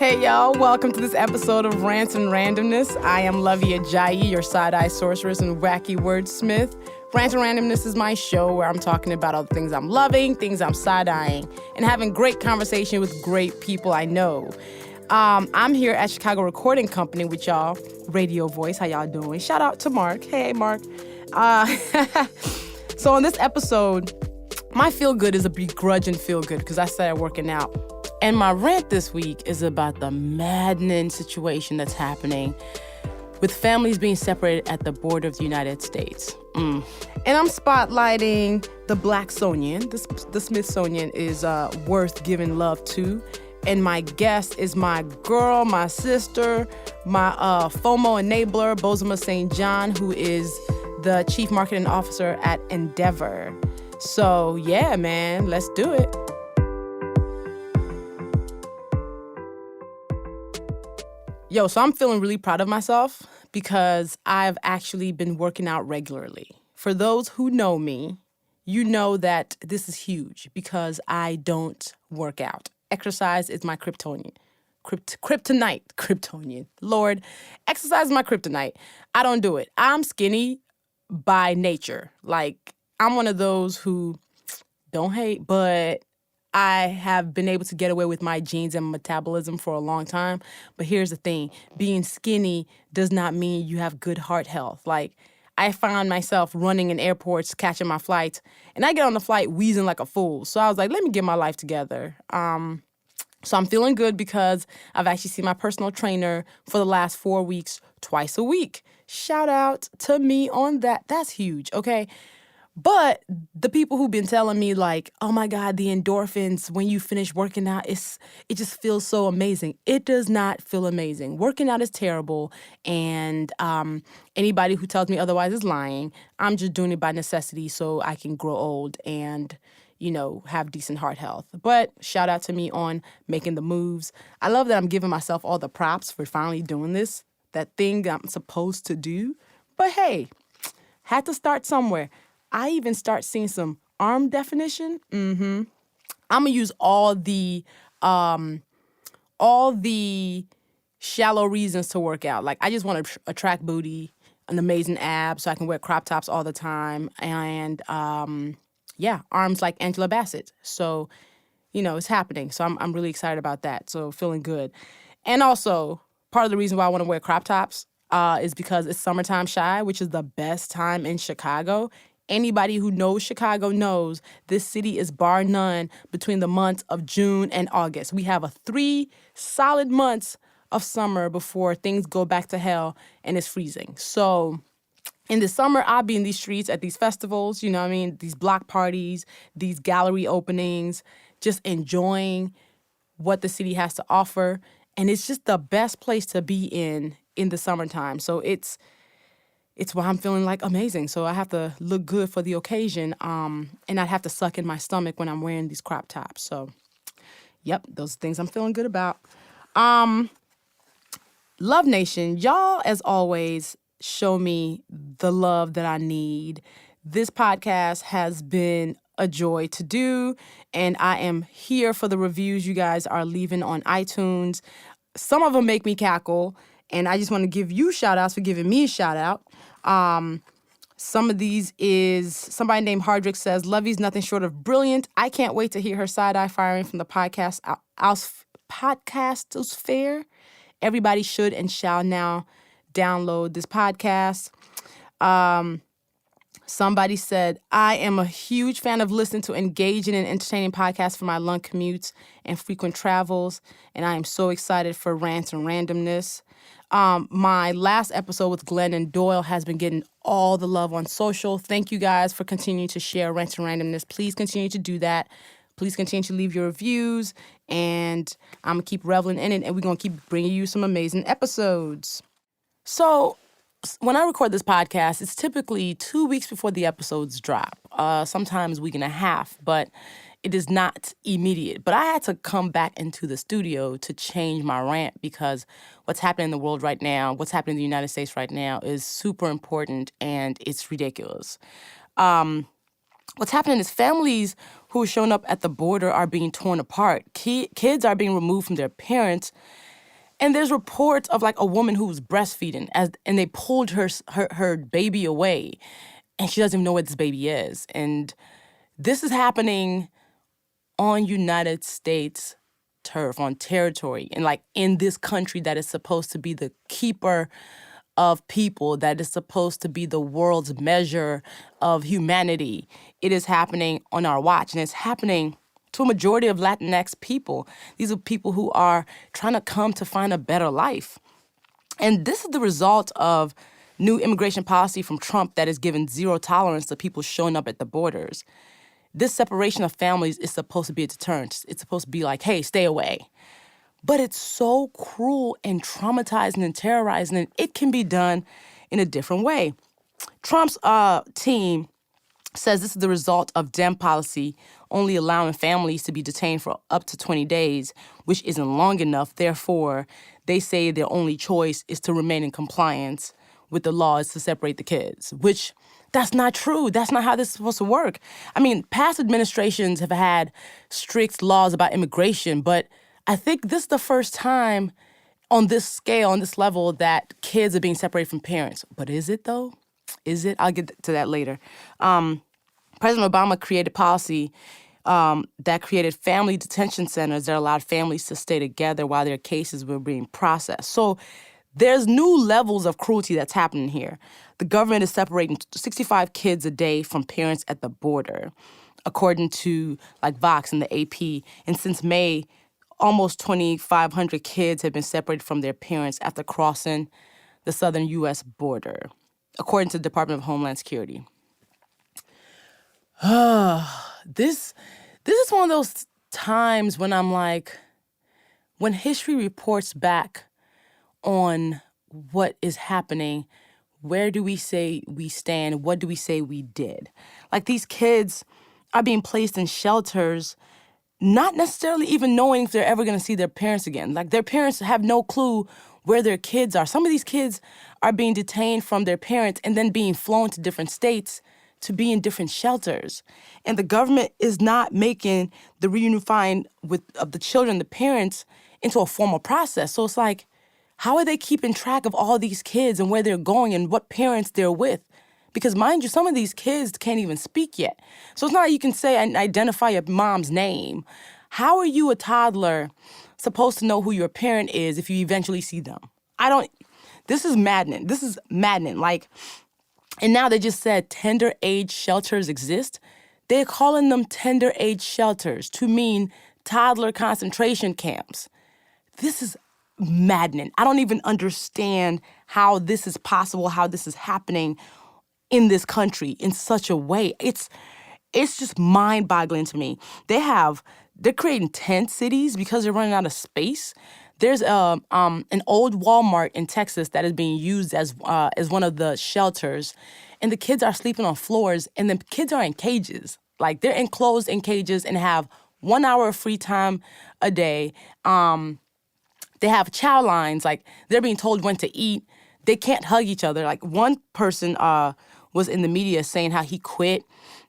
Hey y'all, welcome to this episode of Rants and Randomness. I am Luvvie Ajayi, your side-eye sorceress and wacky wordsmith. Rants and Randomness is my show where I'm talking about all the things I'm loving, things I'm side-eyeing, and having great conversation with great people I know. I'm here at Chicago Recording Company with y'all, Radio Voice. How y'all doing? Shout out to Mark. Hey, Mark. So on this episode, my feel-good is a begrudging feel-good because I started working out. And my rant this week is about the maddening situation that's happening with families being separated at the border of the United States. And I'm spotlighting the Blacksonian. The Smithsonian is worth giving love to. And my guest is my girl, my sister, my FOMO enabler, Bozoma Saint John, who is the Chief Marketing Officer at Endeavor. So yeah, man, let's do it. Yo, so I'm feeling really proud of myself because I've actually been working out regularly. For those who know me, you know that this is huge because I don't work out. Exercise is my kryptonite. Kryptonian. Lord, exercise is my kryptonite. I don't do it. I'm skinny by nature. Like, I'm one of those who don't hate, but I have been able to get away with my genes and metabolism for a long time. But here's the thing. Being skinny does not mean you have good heart health. Like, I found myself running in airports, catching my flights, and I get on the flight wheezing like a fool. So I was like, let me get my life together. So I'm feeling good because I've actually seen my personal trainer for the last 4 weeks, twice a week. Shout out to me on that. That's huge, okay? But the people who've been telling me like, oh my God, the endorphins when you finish working out, it just feels so amazing. It does not feel amazing. Working out is terrible, and anybody who tells me otherwise is lying. I'm just doing it by necessity so I can grow old and, you know, have decent heart health. But shout out to me on making the moves. I love that I'm giving myself all the props for finally doing this, that thing I'm supposed to do. But hey, had to start somewhere. I even start seeing some arm definition. I'm gonna use all the shallow reasons to work out. Like, I just want to attract booty, an amazing ab, so I can wear crop tops all the time, and arms like Angela Bassett. So, you know, it's happening. So I'm really excited about that. So feeling good, and also part of the reason why I want to wear crop tops is because it's summertime shy, which is the best time in Chicago. Anybody who knows Chicago knows this city is bar none between the months of June and August. We have 3 solid months of summer before things go back to hell and it's freezing. So in the summer, I'll be in these streets at these festivals, you know what I mean? These block parties, these gallery openings, just enjoying what the city has to offer. And it's just the best place to be in the summertime. So it's why I'm feeling like amazing. So I have to look good for the occasion, and I'd have to suck in my stomach when I'm wearing these crop tops. So, yep, those are things I'm feeling good about. Love Nation, y'all, as always, show me the love that I need. This podcast has been a joy to do, and I am here for the reviews you guys are leaving on iTunes. Some of them make me cackle, and I just want to give you shout-outs for giving me a shout-out. Some of these is somebody named Hardrick says, Luvvie's nothing short of brilliant. I can't wait to hear her side-eye firing from the podcastosphere. Everybody should and shall now download this podcast. Somebody said, I am a huge fan of listening to engaging and entertaining podcasts for my long commutes and frequent travels, and I am so excited for Rants and Randomness. My last episode with Glenn and Doyle has been getting all the love on social. Thank you guys for continuing to share Rants and Randomness. Please continue to do that. Please continue to leave your reviews, and I'm going to keep reveling in it, and we're going to keep bringing you some amazing episodes. So when I record this podcast, it's typically 2 weeks before the episodes drop, sometimes a week and a half, but it is not immediate. But I had to come back into the studio to change my rant because what's happening in the world right now, what's happening in the United States right now is super important and it's ridiculous. What's happening is families who are showing up at the border are being torn apart. Kids are being removed from their parents And there's reports of like a woman who was breastfeeding and they pulled her baby away and she doesn't even know where this baby is. And this is happening on United States turf, on territory, and like in this country that is supposed to be the keeper of people, that is supposed to be the world's measure of humanity. It is happening on our watch, and it's happening to a majority of Latinx people. These are people who are trying to come to find a better life. And this is the result of new immigration policy from Trump that has given zero tolerance to people showing up at the borders. This separation of families is supposed to be a deterrent. It's supposed to be like, hey, stay away. But it's so cruel and traumatizing and terrorizing, and it can be done in a different way. Trump's team says this is the result of Dem policy only allowing families to be detained for up to 20 days, which isn't long enough. Therefore, they say their only choice is to remain in compliance with the laws to separate the kids, which that's not true. That's not how this is supposed to work. I mean, past administrations have had strict laws about immigration, but I think this is the first time on this scale, on this level, that kids are being separated from parents. But is it, though? Is it? I'll get to that later. President Obama created policy that created family detention centers that allowed families to stay together while their cases were being processed. So there's new levels of cruelty that's happening here. The government is separating 65 kids a day from parents at the border, according to like Vox and the AP. And since May, almost 2,500 kids have been separated from their parents after crossing the southern U.S. border, according to the Department of Homeland Security. This is one of those times when I'm like, when history reports back on what is happening, where do we say we stand? What do we say we did? Like, these kids are being placed in shelters, not necessarily even knowing if they're ever going to see their parents again. Like, their parents have no clue where their kids are. Some of these kids are being detained from their parents and then being flown to different states to be in different shelters. And the government is not making the reunifying of the children, the parents, into a formal process. So it's like, how are they keeping track of all these kids and where they're going and what parents they're with? Because mind you, some of these kids can't even speak yet. So it's not like you can say and identify your mom's name. How are you, a toddler, supposed to know who your parent is if you eventually see them? This is maddening. This is maddening. Like, and now they just said tender age shelters exist. They're calling them tender age shelters to mean toddler concentration camps. This is maddening. I don't even understand how this is possible, how this is happening in this country in such a way. It's just mind-boggling to me. They're creating tent cities because they're running out of space. There's an old Walmart in Texas that is being used as one of the shelters, and the kids are sleeping on floors, and the kids are in cages. Like, they're enclosed in cages and have 1 hour of free time a day. They have chow lines. Like, they're being told when to eat. They can't hug each other. Like, one person was in the media saying how he quit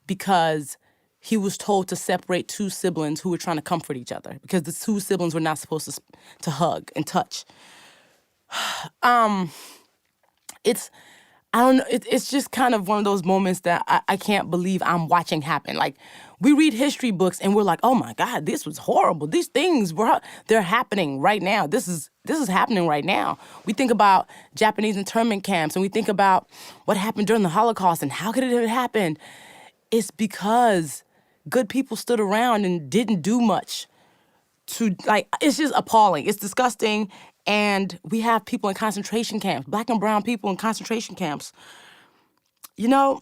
because he was told to separate two siblings who were trying to comfort each other because the two siblings were not supposed to hug and touch. It's just kind of one of those moments that I can't believe I'm watching happen. Like, we read history books and we're like, oh my God, this was horrible. These things they're happening right now. This is happening right now. We think about Japanese internment camps and we think about what happened during the Holocaust and how could it have happened? It's because good people stood around and didn't do much it's just appalling. It's disgusting. And we have people in concentration camps, Black and brown people in concentration camps. You know,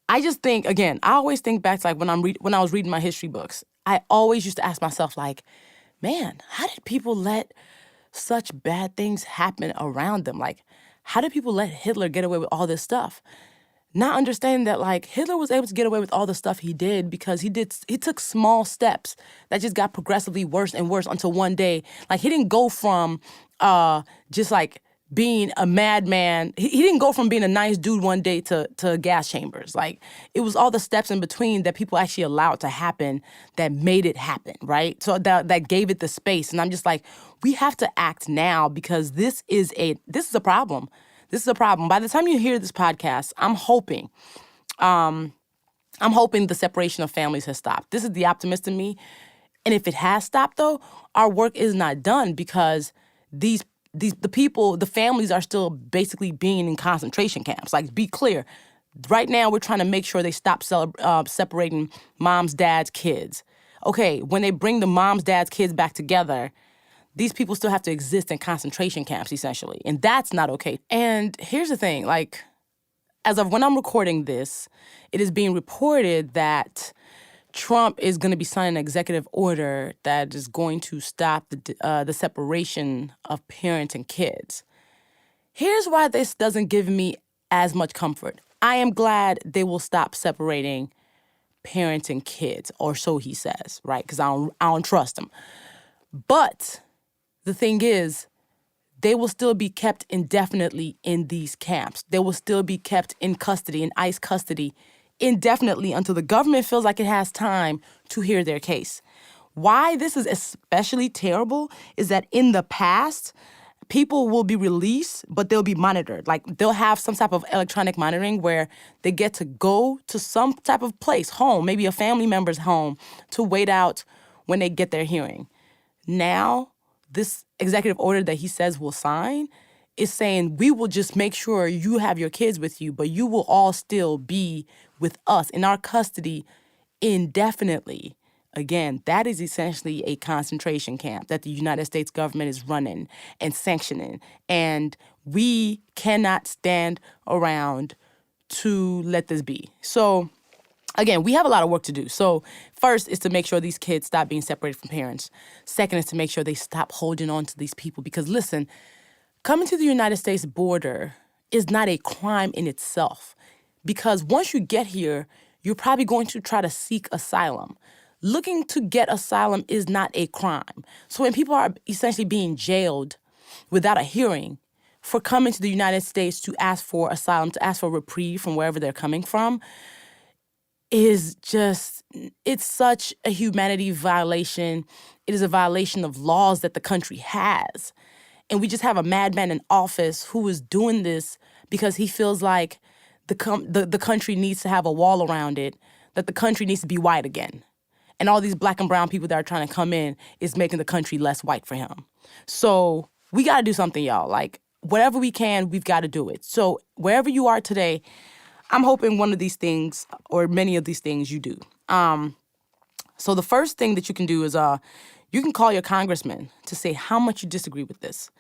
I just think, again, I always think back to like when I was reading my history books. I always used to ask myself, like, man, how did people let such bad things happen around them? Like, how did people let Hitler get away with all this stuff? Not understanding that, like, Hitler was able to get away with all the stuff he did because he took small steps that just got progressively worse and worse until one day, like, he didn't go from just, like, being a madman. He didn't go from being a nice dude one day to gas chambers. Like, it was all the steps in between that people actually allowed to happen that made it happen, right? So that gave it the space. And I'm just like, we have to act now because this is a problem. This is a problem. By the time you hear this podcast, I'm hoping the separation of families has stopped. This is the optimist in me. And if it has stopped, though, our work is not done because the families are still basically being in concentration camps. Like, be clear. Right now, we're trying to make sure they stop separating moms, dads, kids. Okay, when they bring the moms, dads, kids back together, these people still have to exist in concentration camps, essentially. And that's not okay. And here's the thing, like, as of when I'm recording this, it is being reported that Trump is going to be signing an executive order that is going to stop the separation of parents and kids. Here's why this doesn't give me as much comfort. I am glad they will stop separating parents and kids, or so he says, right? Because I don't trust him. But the thing is, they will still be kept indefinitely in these camps. They will still be kept in custody, in ICE custody, indefinitely until the government feels like it has time to hear their case. Why this is especially terrible is that in the past, people will be released, but they'll be monitored. Like, they'll have some type of electronic monitoring where they get to go to some type of place, home, maybe a family member's home, to wait out when they get their hearing. Now, this executive order that he says will sign is saying we will just make sure you have your kids with you, but you will all still be with us in our custody indefinitely. Again, that is essentially a concentration camp that the United States government is running and sanctioning. And we cannot stand around to let this be. So, again, we have a lot of work to do. So first is to make sure these kids stop being separated from parents. Second is to make sure they stop holding on to these people. Because listen, coming to the United States border is not a crime in itself. Because once you get here, you're probably going to try to seek asylum. Looking to get asylum is not a crime. So when people are essentially being jailed without a hearing for coming to the United States to ask for asylum, to ask for reprieve from wherever they're coming from, is just, it's such a humanity violation. It is a violation of laws that the country has. And we just have a madman in office who is doing this because he feels like the country needs to have a wall around it, that the country needs to be white again. And all these black and brown people that are trying to come in is making the country less white for him. So we got to do something, y'all. Like, whatever we can, we've got to do it. So wherever you are today, I'm hoping one of these things or many of these things you do. So the first thing that you can do is you can call your congressman to say how much you disagree with this.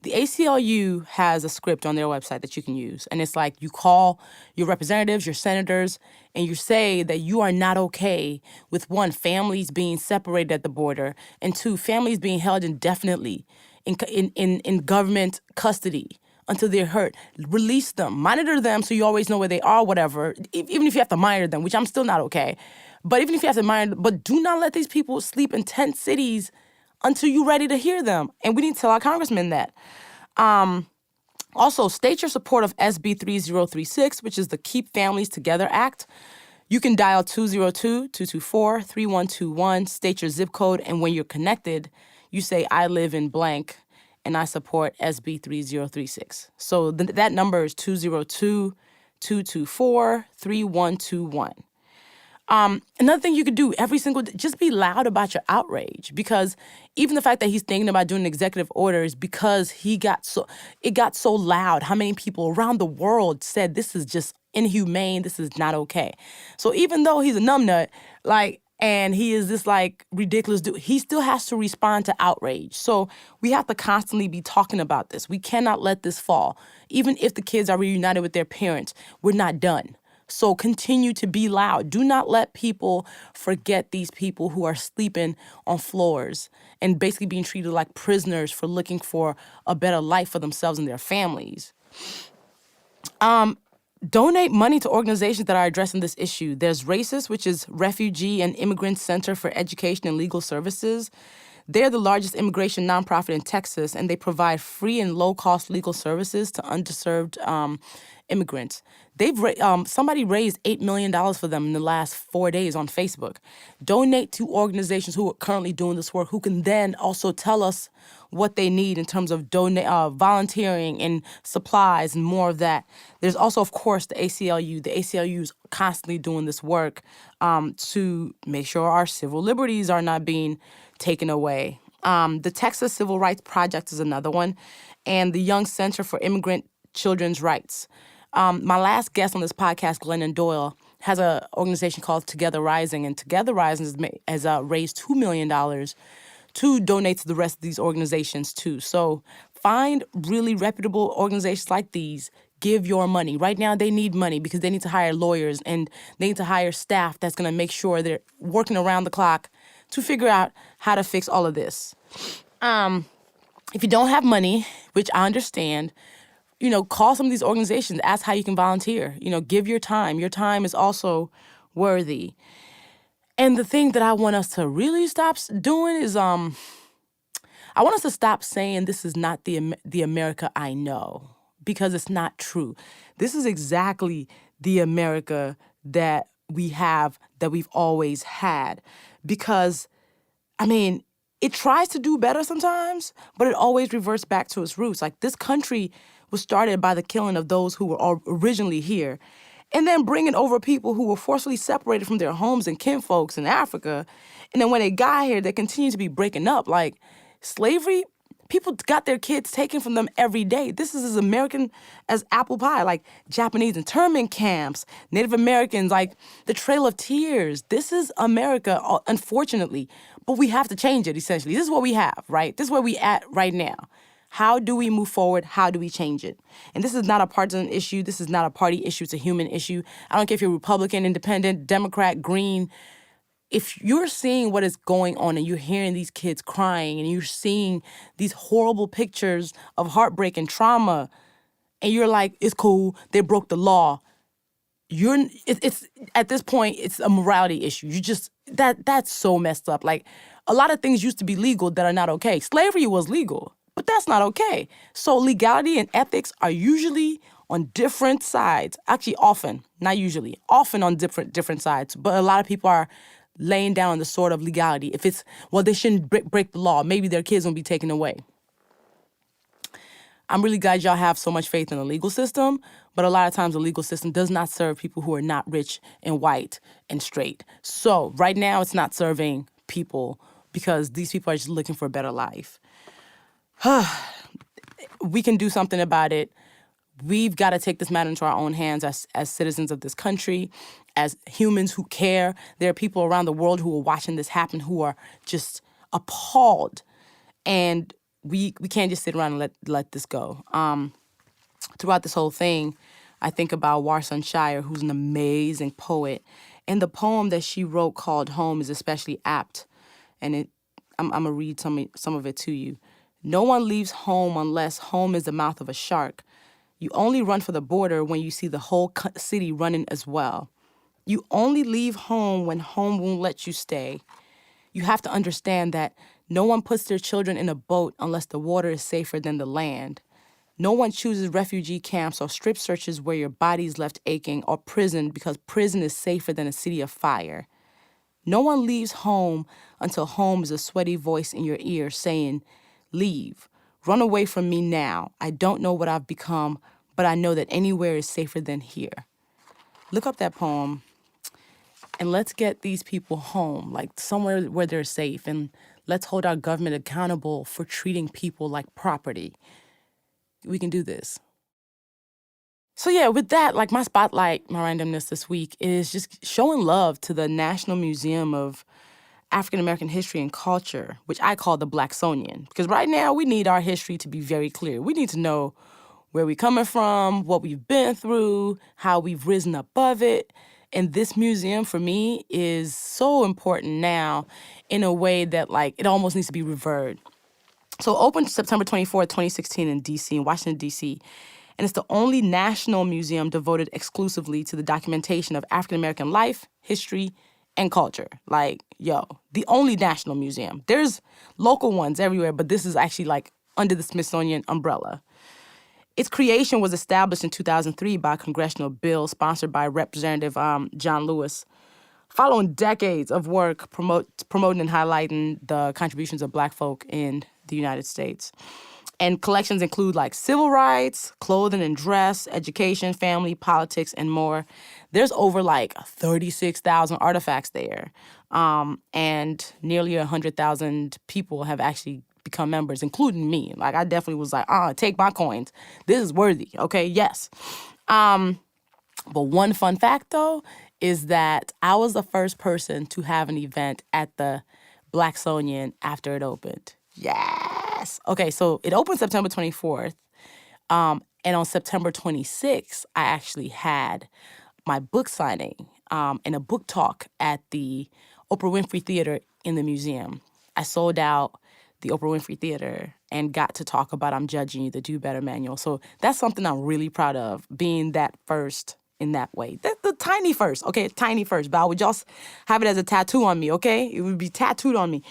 The ACLU has a script on their website that you can use. And it's like you call your representatives, your senators, and you say that you are not okay with, one, families being separated at the border, and two, families being held indefinitely in government custody until they're hurt. Release them. Monitor them so you always know where they are, whatever. Even if you have to monitor them, which I'm still not okay. But even if you have to monitor, but do not let these people sleep in tent cities until you're ready to hear them. And we need to tell our congressmen that. Also, state your support of SB 3036, which is the Keep Families Together Act. You can dial 202-224-3121, state your zip code, and when you're connected, you say, I live in blank, and I support SB 3036. So that number is 202-224-3121. Another thing you could do every single day, just be loud about your outrage, because even the fact that he's thinking about doing an executive order is because it got so loud. How many people around the world said this is just inhumane, this is not okay. So even though he's a numbnut, and he is this ridiculous dude, he still has to respond to outrage. So we have to constantly be talking about this. We cannot let this fall. Even if the kids are reunited with their parents, we're not done. So continue to be loud. Do not let people forget these people who are sleeping on floors and basically being treated like prisoners for looking for a better life for themselves and their families. Donate money to organizations that are addressing this issue. There's RACES, which is Refugee and Immigrant Center for Education and Legal Services. They're the largest immigration nonprofit in Texas, and they provide free and low-cost legal services to underserved immigrants. Somebody raised $8 million for them in the last 4 days on Facebook. Donate to organizations who are currently doing this work, who can then also tell us what they need in terms of volunteering and supplies and more of that. There's also, of course, the ACLU. The ACLU is constantly doing this work to make sure our civil liberties are not being taken away. The Texas Civil Rights Project is another one, and the Young Center for Immigrant Children's Rights. My last guest on this podcast, Glennon Doyle, has an organization called Together Rising, and Together Rising has raised $2 million to donate to the rest of these organizations too. So find really reputable organizations like these. Give your money. Right now they need money because they need to hire lawyers and they need to hire staff that's going to make sure they're working around the clock to figure out how to fix all of this. If you don't have money, which I understand, call some of these organizations, ask how you can volunteer. Give your time. Your time is also worthy. And the thing that I want us to really stop doing is, I want us to stop saying this is not the America I know, because it's not true. This is exactly the America that we have, that we've always had. Because, it tries to do better sometimes, but it always reverts back to its roots. Like, this country was started by the killing of those who were originally here, and then bringing over people who were forcibly separated from their homes and kinfolks in Africa. And then when they got here, they continue to be breaking up. Like, slavery, people got their kids taken from them every day. This is as American as apple pie. Like, Japanese internment camps, Native Americans, like the Trail of Tears. This is America, unfortunately. But we have to change it, essentially. This is what we have, right? This is where we at right now. How do we move forward? How do we change it? And this is not a partisan issue. This is not a party issue. It's a human issue. I don't care if you're Republican, Independent, Democrat, Green. If you're seeing what is going on and you're hearing these kids crying and you're seeing these horrible pictures of heartbreak and trauma, and you're like, it's cool, they broke the law. It's at this point, it's a morality issue. That's so messed up. Like, a lot of things used to be legal that are not okay. Slavery was legal. But that's not okay. So legality and ethics are usually on different sides. Actually, often, not usually, often on different sides. But a lot of people are laying down the sword of legality. If it's, well, they shouldn't break the law. Maybe their kids won't be taken away. I'm really glad y'all have so much faith in the legal system. But a lot of times the legal system does not serve people who are not rich and white and straight. So right now it's not serving people because these people are just looking for a better life. We can do something about it. We've got to take this matter into our own hands as citizens of this country, as humans who care. There are people around the world who are watching this happen who are just appalled. And we can't just sit around and let this go. Throughout this whole thing, I think about Warsan Shire, who's an amazing poet. And the poem that she wrote called Home is especially apt. And I'm going to read some of it to you. No one leaves home unless home is the mouth of a shark. You only run for the border when you see the whole city running as well. You only leave home when home won't let you stay. You have to understand that no one puts their children in a boat unless the water is safer than the land. No one chooses refugee camps or strip searches where your body's left aching, or prison because prison is safer than a city of fire. No one leaves home until home is a sweaty voice in your ear saying, leave. Run away from me now. I don't know what I've become, but I know that anywhere is safer than here. Look up that poem and let's get these people home, like somewhere where they're safe, and let's hold our government accountable for treating people like property. We can do this. So yeah, with that, like my spotlight, my randomness this week is just showing love to the National Museum of African American History and Culture, which I call the Blacksonian. Because right now, we need our history to be very clear. We need to know where we're coming from, what we've been through, how we've risen above it. And this museum, for me, is so important now in a way that, like, it almost needs to be revered. So it opened September 24th, 2016 in D.C., in Washington, D.C., and it's the only national museum devoted exclusively to the documentation of African American life, history, and culture. Like, yo, the only national museum. There's local ones everywhere, but this is actually like under the Smithsonian umbrella. Its creation was established in 2003 by a congressional bill sponsored by Representative John Lewis, following decades of work promoting and highlighting the contributions of Black folk in the United States. And collections include like civil rights, clothing and dress, education, family, politics, and more. There's over like 36,000 artifacts there. And nearly 100,000 people have actually become members, including me. Like, I definitely was like, take my coins. This is worthy, okay? Yes. But one fun fact, though, is that I was the first person to have an event at the Blacksonian after it opened. Yes. Okay, so it opened September 24th. And on September 26th, I actually had my book signing and a book talk at the Oprah Winfrey Theater in the museum. I sold out the Oprah Winfrey Theater and got to talk about I'm Judging You, the Do Better manual. So that's something I'm really proud of, being that first in that way. The tiny first, okay? Tiny first. But I would just have it as a tattoo on me, okay? It would be tattooed on me.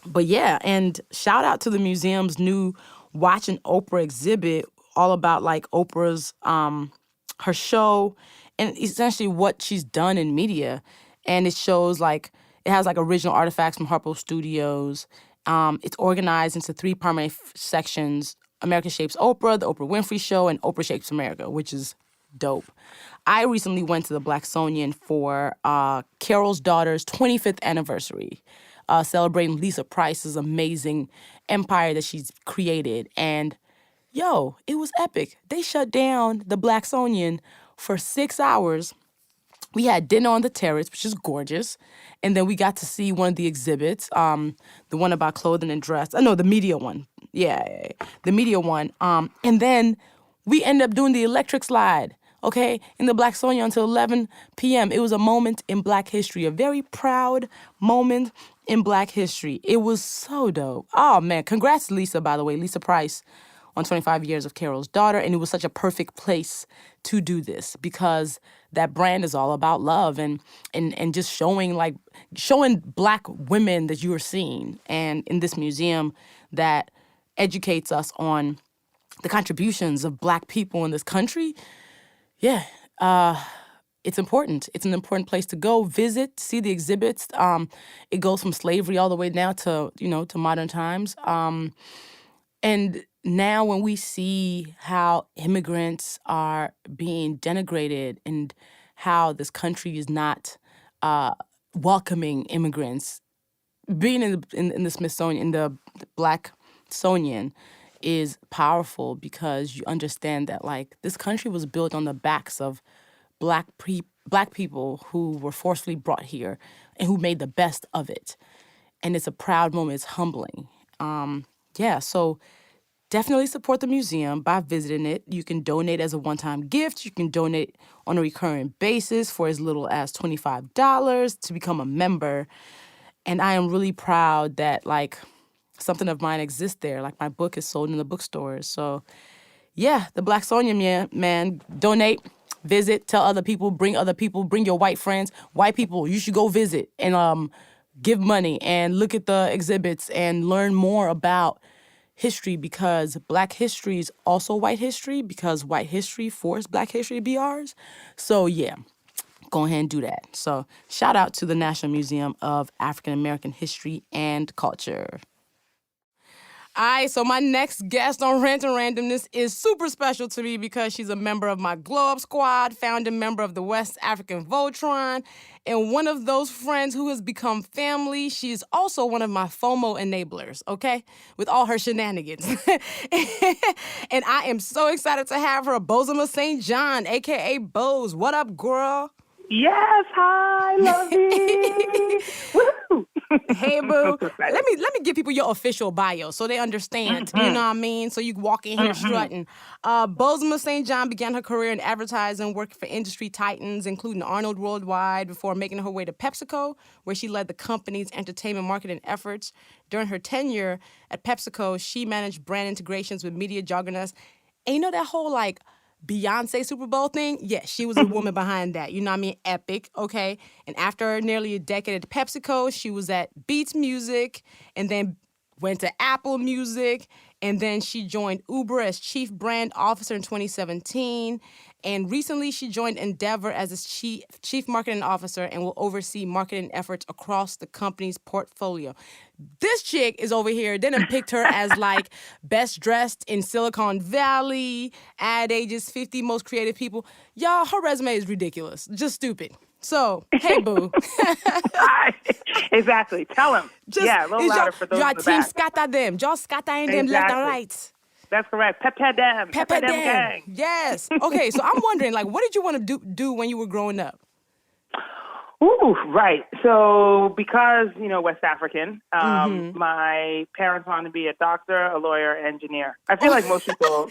But yeah, and shout out to the museum's new Watching Oprah exhibit, all about like Oprah's, her show and essentially what she's done in media. And it shows like, it has like original artifacts from Harpo Studios. It's organized into three primary sections: America Shapes Oprah, The Oprah Winfrey Show, and Oprah Shapes America, which is dope. I recently went to the Blacksonian for Carol's daughter's 25th anniversary, celebrating Lisa Price's amazing empire that she's created. And yo, it was epic. They shut down the Blacksonian for 6 hours. We had dinner on the terrace, which is gorgeous. And then we got to see one of the exhibits, the one about clothing and dress. No, the media one. Yeah, the media one. And then we ended up doing the electric slide, okay, in the Blacksonian until 11 p.m. It was a moment in Black history, a very proud moment in Black history. It was so dope. Oh, man. Congrats, Lisa, by the way, Lisa Price, on 25 years of Carol's daughter. And it was such a perfect place to do this because that brand is all about love and just showing Black women that you are seeing. And in this museum that educates us on the contributions of Black people in this country, yeah, it's important. It's an important place to go visit, see the exhibits. It goes from slavery all the way now to, to modern times. And now when we see how immigrants are being denigrated and how this country is not welcoming immigrants, being in the Smithsonian, in the Blacksonian, is powerful because you understand that like this country was built on the backs of Black people who were forcefully brought here and who made the best of it. And it's a proud moment. It's humbling. So definitely support the museum by visiting it. You can donate as a one-time gift. You can donate on a recurring basis for as little as $25 to become a member. And I am really proud that, like, something of mine exists there. Like, my book is sold in the bookstores. So, yeah, the Blacksonian, man, donate, visit, tell other people, bring your white friends. White people, you should go visit and give money and look at the exhibits and learn more about history, because Black history is also white history, because white history forced Black history to be ours. So, yeah, go ahead and do that. So, shout out to the National Museum of African American History and Culture. All right, so my next guest on Rant and Randomness is super special to me because she's a member of my Glow Up Squad, founding member of the West African Voltron, and one of those friends who has become family. She is also one of my FOMO enablers, okay, with all her shenanigans. And I am so excited to have her, Bozoma Saint John, a.k.a. Boz. What up, girl? Yes, hi, Luvvie. Woo! Hey, boo. Let me give people your official bio so they understand. You know what I mean? So you walk in here strutting. Bozoma Saint John began her career in advertising, working for industry titans, including Arnold Worldwide, before making her way to PepsiCo, where she led the company's entertainment marketing efforts. During her tenure at PepsiCo, she managed brand integrations with media juggernauts. And you know that whole, like, Beyonce Super Bowl thing, yes, she was the woman behind that. You know what I mean? Epic, okay? And after nearly a decade at PepsiCo, she was at Beats Music and then went to Apple Music. And then she joined Uber as Chief Brand Officer in 2017. And recently she joined Endeavor as its Chief Marketing Officer and will oversee marketing efforts across the company's portfolio. This chick is over here. Then I picked her as like best dressed in Silicon Valley, Ad Age's 50 most creative people. Y'all, her resume is ridiculous. Just stupid. So, hey, boo. Exactly. Tell him. A little louder for those in the team back. scatter them. Y'all scatter in them left and right. That's correct. Pepper them. Pepper them gang. Yes. Okay, so I'm wondering, like, what did you want to do when you were growing up? Ooh, right. So because, West African, my parents wanted to be a doctor, a lawyer, engineer. I feel like most people,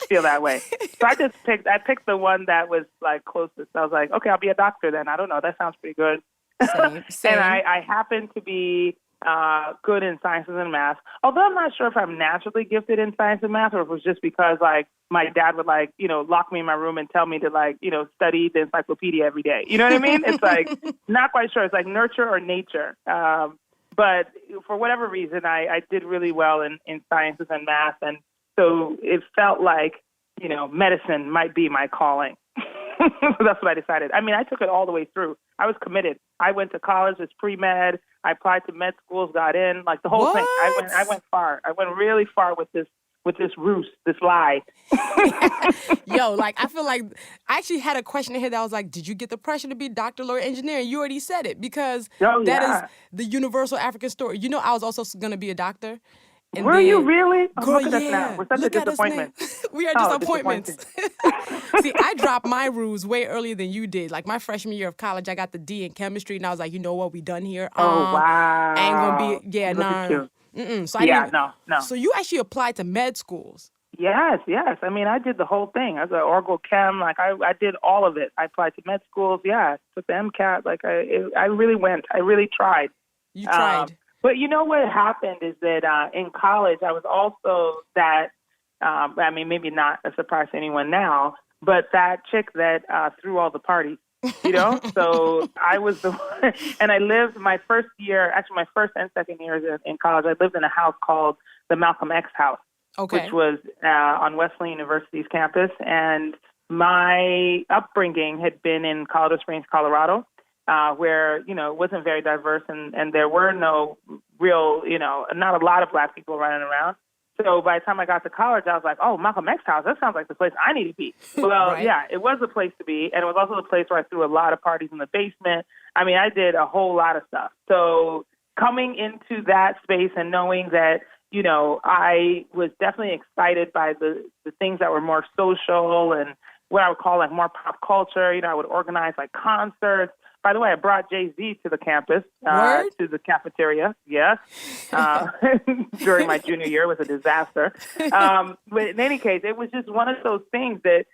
feel that way. So I picked the one that was like closest. I was like, okay, I'll be a doctor then. I don't know. That sounds pretty good. Same. And I happen to be good in sciences and math. Although I'm not sure if I'm naturally gifted in science and math or if it was just because like my dad would like, lock me in my room and tell me to like, study the encyclopedia every day. You know what I mean? It's like, not quite sure. It's like nurture or nature. But for whatever reason, I did really well in sciences and math. And so it felt like, medicine might be my calling. So that's what I decided. I mean, I took it all the way through. I was committed. I went to college as pre-med. I applied to med schools, got in, like the whole thing. I went far. I went really far with this ruse, this lie. Yo, like, I feel like I actually had a question in here that I was like, did you get the pressure to be doctor, lawyer, engineer? And you already said it because that is the universal African story. I was also going to be a doctor. And Were you really? Girl, look at us now. We're such a disappointment. We are disappointments. See, I dropped my rules way earlier than you did. Like my freshman year of college, I got the D in chemistry, and I was like, you know what, we done here. Wow. I ain't gonna be. Nah. So I didn't. No. So you actually applied to med schools. Yes. I mean, I did the whole thing. I was an orgo chem. Like I did all of it. I applied to med schools. Yeah, took the MCAT. Like I really went. I really tried. You tried. But you know what happened is that in college, I was also that, I mean, maybe not a surprise to anyone now, but that chick that threw all the parties, So I was the one, and I lived my first year, actually my first and second years in college, I lived in a house called the Malcolm X house, which was on Wesleyan University's campus. And my upbringing had been in Colorado Springs, Colorado. Where, it wasn't very diverse and there were no real, not a lot of black people running around. So by the time I got to college, I was like, oh, Malcolm X house, that sounds like the place I need to be. Well, Yeah, it was the place to be. And it was also the place where I threw a lot of parties in the basement. I mean, I did a whole lot of stuff. So coming into that space and knowing that, I was definitely excited by the things that were more social and what I would call like more pop culture. I would organize like concerts. By the way, I brought Jay-Z to the campus, to the cafeteria, yes. During my junior year, it was a disaster. But in any case, it was just one of those things that,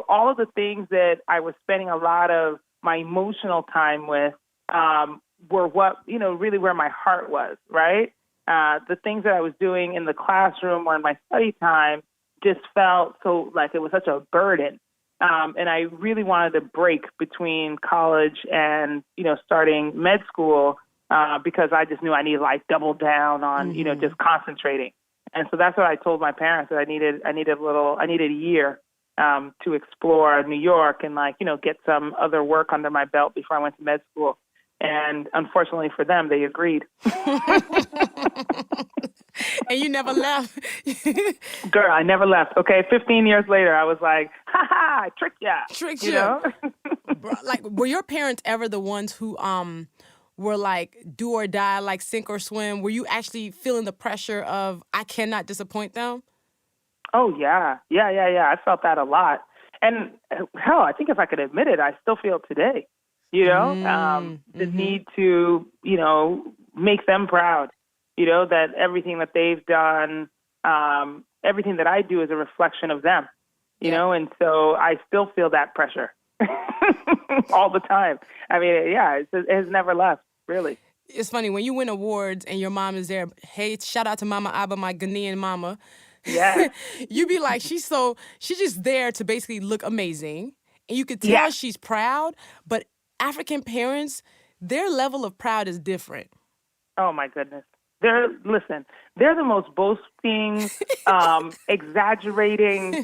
all of the things that I was spending a lot of my emotional time with were what, really where my heart was, right? The things that I was doing in the classroom or in my study time just felt so like it was such a burden. And I really wanted to break between college and, starting med school because I just knew I needed to like double down on, just concentrating. And so that's what I told my parents that I needed a year to explore New York and get some other work under my belt before I went to med school. And unfortunately for them, they agreed. And you never left. Girl, I never left. Okay, 15 years later, I was like, I tricked ya. Tricked you. Like, were your parents ever the ones who were like do or die, like sink or swim? Were you actually feeling the pressure of I cannot disappoint them? Oh, yeah. I felt that a lot. And hell, I think if I could admit it, I still feel it today. The need to, make them proud. That everything that they've done, everything that I do is a reflection of them, and so I still feel that pressure all the time. I mean, it has never left, really. It's funny, when you win awards and your mom is there, hey, shout out to Mama Abba, my Ghanaian mama. Yes. You'd be like, she's just there to basically look amazing. And you could tell Yes. she's proud, but African parents, their level of proud is different. Oh my goodness. They're the most boasting, exaggerating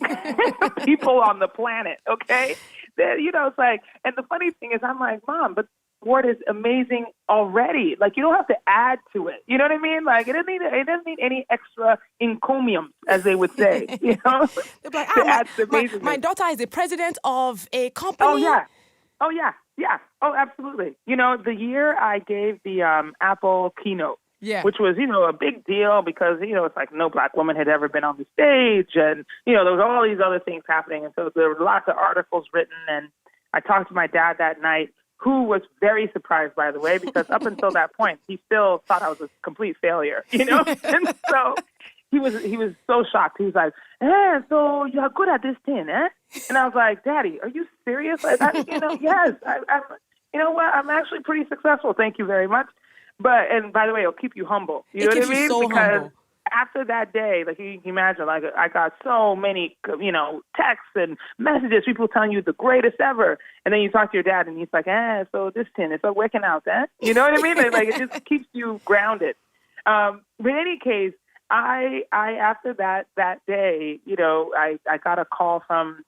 people on the planet. Okay, it's like, and the funny thing is, I'm like, Mom, but the word is amazing already. Like, you don't have to add to it. You know what I mean? Like, it doesn't need any extra encomium, as they would say. You know, They're like, to add to amazingness. my daughter is the president of a company. Oh yeah. Oh yeah. Yeah. Oh, absolutely. The year I gave the Apple keynote. Yeah. Which was, a big deal because, it's like no Black woman had ever been on the stage. And, there was all these other things happening. And so there were lots of articles written. And I talked to my dad that night, who was very surprised, by the way, because up until that point, he still thought I was a complete failure, And so he was so shocked. He was like, so you're good at this thing, eh? And I was like, Daddy, are you serious? Yes. I'm actually pretty successful. Thank you very much. But, and by the way, it'll keep you humble. You know what I mean? So because humble. After that day, like you can imagine, like I got so many, texts and messages, people telling you the greatest ever. And then you talk to your dad and he's like, so this tin, it's working out, eh? You know what I mean? Like it just keeps you grounded. But in any case, I after that day, I got a call from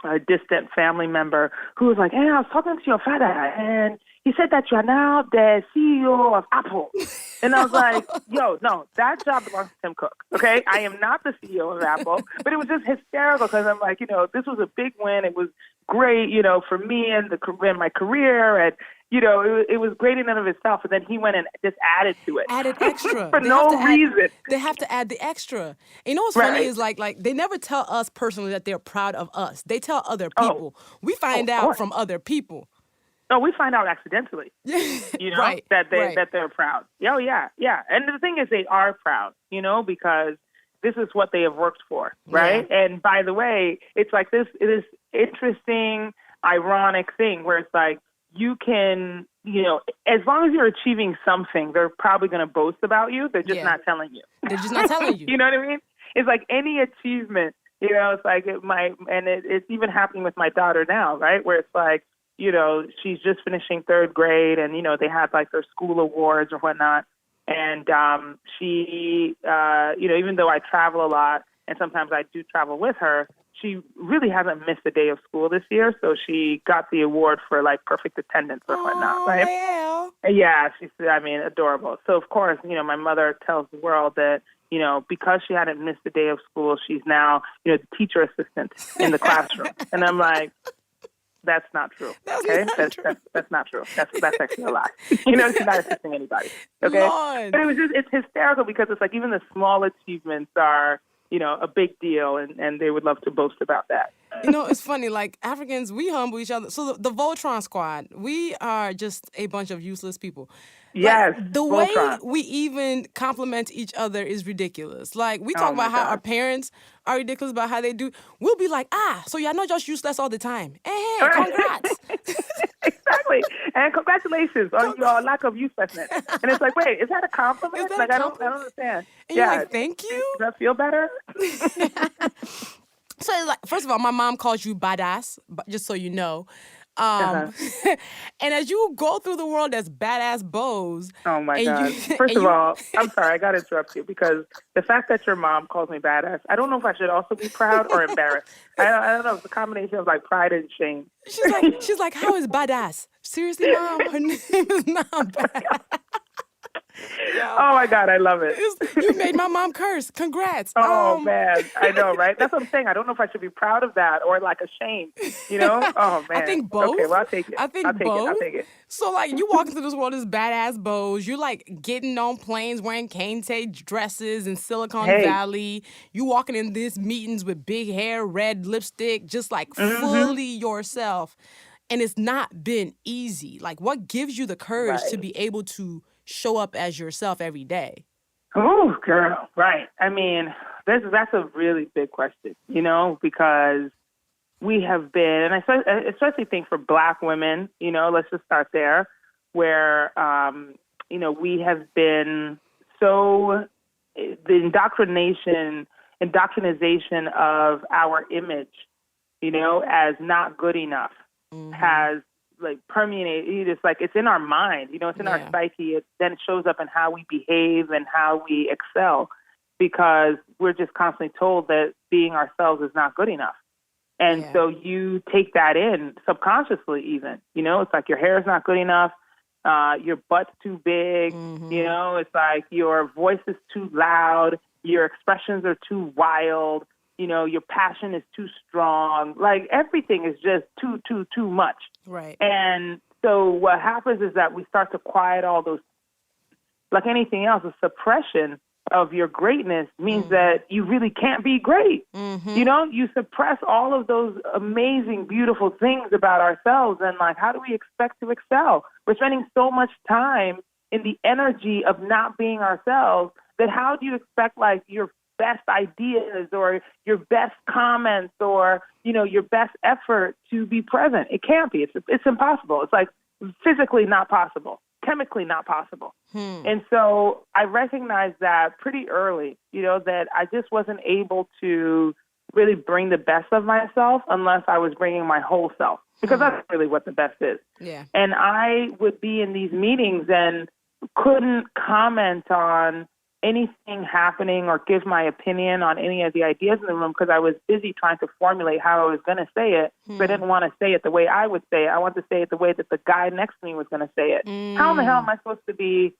a distant family member who was like, I was talking to your father, and he said that you are now the CEO of Apple. And I was like, yo, no, that job belongs to Tim Cook, okay? I am not the CEO of Apple. But it was just hysterical because I'm like, this was a big win. It was great, for me and my career. And, it was great in and of itself. And then he went and just added to it. Added extra. For no reason. They have to add the extra. And what's funny is like they never tell us personally that they're proud of us. They tell other people. We find out from other people. No, we find out accidentally, right, that they're proud. Oh, yeah. And the thing is, they are proud, because this is what they have worked for, right? Yeah. And by the way, it's like this interesting, ironic thing where it's like you can, as long as you're achieving something, they're probably going to boast about you. They're just not telling you. They're just not telling you. You know what I mean? It's like any achievement, it's like it's even happening with my daughter now, right? Where it's like, she's just finishing third grade and, they had like their school awards or whatnot. And she, even though I travel a lot and sometimes I do travel with her, she really hasn't missed a day of school this year. So she got the award for like perfect attendance or whatnot, right? Yeah. Yeah, she's, adorable. So of course, my mother tells the world that, because she hadn't missed a day of school, she's now, the teacher assistant in the classroom. And I'm like, that's not true. Okay, that's not true. That's actually a lie. She's not assisting anybody. Okay, Lord. But it's hysterical because it's like even the small achievements are a big deal, and they would love to boast about that. It's funny. Like Africans, we humble each other. So the Voltron Squad, we are just a bunch of useless people. Yes, like, the Voltron. way we even compliment each other is ridiculous. Like we talk about how our parents are ridiculous about how they do. We'll be like, so you're not just useless all the time. Hey, congrats. Exactly. And congratulations on your lack of uselessness. And it's like, wait, is that a compliment? Is that a compliment? I don't understand. And you're like, thank you? Does that feel better? So, like, first of all, my mom calls you badass, just so you know. And as you go through the world as badass Boz. Oh, my God. First of all, I'm sorry, I got to interrupt you because the fact that your mom calls me badass, I don't know if I should also be proud or embarrassed. I don't know. It's a combination of like pride and shame. She's like, how is badass? Seriously, Mom? Her name is not badass. Oh, my God, I love it. You made my mom curse. Congrats. Oh, man. I know, right? That's what I'm saying. I don't know if I should be proud of that or like ashamed, Oh, man. I think both. Okay, well, I'll take it. I think both. I'll take it. So, like, you walk into this world as badass Boz. You're, like, getting on planes wearing kente dresses in Silicon Valley. You walking in these meetings with big hair, red lipstick, just, like, fully yourself. And it's not been easy. Like, what gives you the courage to be able to show up as yourself every day? Oh, girl, right. I mean, that's a really big question, because we have been, and I especially think for Black women, let's just start there, where, we have been so, the indoctrination indoctrination of our image, as not good enough has like permeated. It's like it's in our mind, it's in our psyche. It then shows up in how we behave and how we excel, because we're just constantly told that being ourselves is not good enough. And so you take that in subconsciously even, it's like your hair is not good enough. Your butt's too big, it's like your voice is too loud. Your expressions are too wild. Your passion is too strong. Like everything is just too much. Right. And so what happens is that we start to quiet all those, like anything else, a suppression of your greatness means that you really can't be great. You suppress all of those amazing, beautiful things about ourselves. And like, how do we expect to excel? We're spending so much time in the energy of not being ourselves that how do you expect like your best ideas or your best comments or, your best effort to be present? It can't be. It's impossible. It's like physically not possible, chemically not possible. And so I recognized that pretty early, that I just wasn't able to really bring the best of myself unless I was bringing my whole self, because that's really what the best is. Yeah. And I would be in these meetings and couldn't comment on anything happening or give my opinion on any of the ideas in the room because I was busy trying to formulate how I was going to say it. But I didn't want to say it the way I would say it. I wanted to say it the way that the guy next to me was going to say it. How in the hell am I supposed to be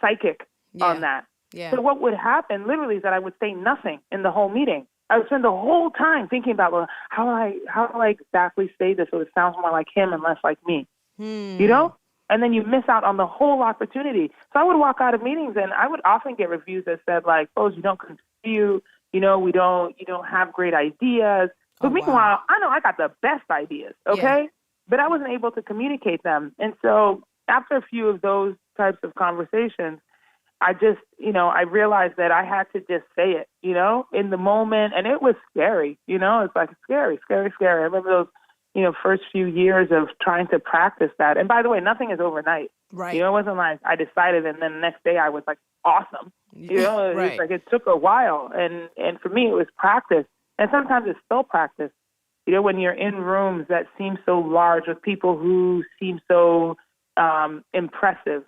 psychic on that? Yeah. So what would happen literally is that I would say nothing in the whole meeting. I would spend the whole time thinking about, well, how do I exactly say this so it sounds more like him and less like me? And then you miss out on the whole opportunity. So I would walk out of meetings and I would often get reviews that said like, "Oh, you don't contribute, you don't have great ideas." But meanwhile, I know I got the best ideas, okay? But I wasn't able to communicate them. And so after a few of those types of conversations, I just, I realized that I had to just say it, in the moment. And it was scary, it's like scary. I remember those, first few years of trying to practice that. And by the way, nothing is overnight. Right. It wasn't like I decided and then the next day I was like awesome. It was like it took a while. And for me, it was practice. And sometimes it's still practice. When you're in rooms that seem so large with people who seem so impressive,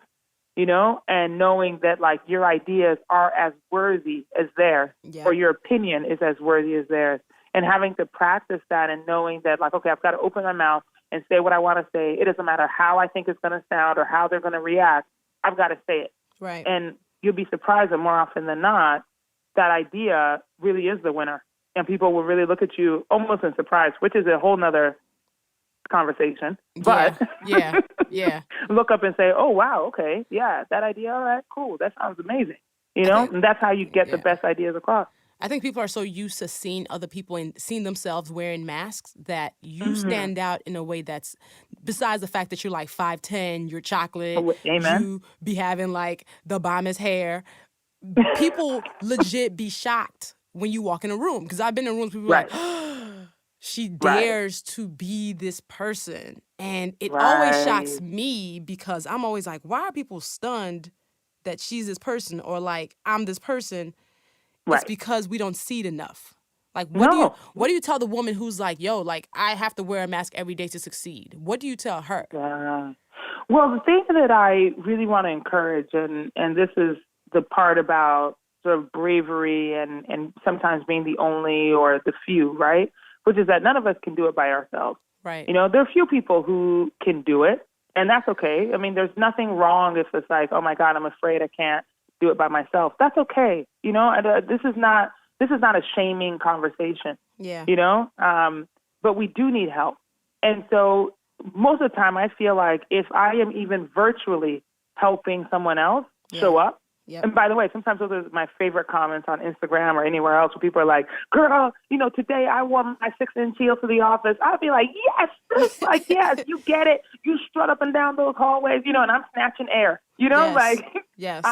and knowing that like your ideas are as worthy as theirs or your opinion is as worthy as theirs. And having to practice that and knowing that, like, okay, I've got to open my mouth and say what I want to say. It doesn't matter how I think it's going to sound or how they're going to react. I've got to say it. Right. And you'll be surprised that more often than not, that idea really is the winner. And people will really look at you almost in surprise, which is a whole nother conversation. But look up and say, oh, wow, okay, yeah, that idea, all right, cool. That sounds amazing. And that's how you get the best ideas across. I think people are so used to seeing other people and seeing themselves wearing masks that you stand out in a way that's, besides the fact that you're like 5'10", you're chocolate, you be having like the bombest hair. People legit be shocked when you walk in a room. Because I've been in rooms, people are like, oh, she dares to be this person. And it always shocks me because I'm always like, why are people stunned that she's this person or like I'm this person? It's because we don't see it enough. Like, what do you tell the woman who's like, yo, like, I have to wear a mask every day to succeed? What do you tell her? Well, the thing that I really want to encourage, and this is the part about sort of bravery and sometimes being the only or the few, right? Which is that none of us can do it by ourselves. Right. There are few people who can do it, and that's okay. I mean, there's nothing wrong if it's like, oh, my God, I'm afraid I can't do it by myself. That's okay. This is not a shaming conversation. Yeah. But we do need help. And so most of the time I feel like if I am even virtually helping someone else show up, and by the way, sometimes those are my favorite comments on Instagram or anywhere else where people are like, girl, today I wore my 6-inch heels to the office. I'd be like, yes, like, yes, you get it. You strut up and down those hallways, and I'm snatching air, Yes.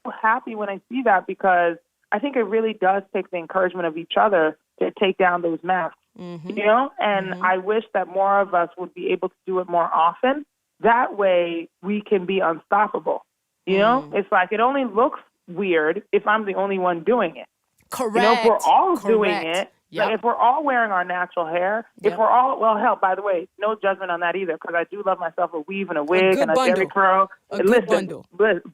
I'm happy when I see that because I think it really does take the encouragement of each other to take down those masks, and I wish that more of us would be able to do it more often. That way we can be unstoppable. It's like it only looks weird if I'm the only one doing it. You know, if we're Correct. all doing Correct. it, like Yep. if we're all wearing our natural hair, if Yep. we're all, well, hell, by the way, no judgment on that either, because I do love myself a weave and a A wig good and a Jerry bundle. curl. A And good listen, bundle.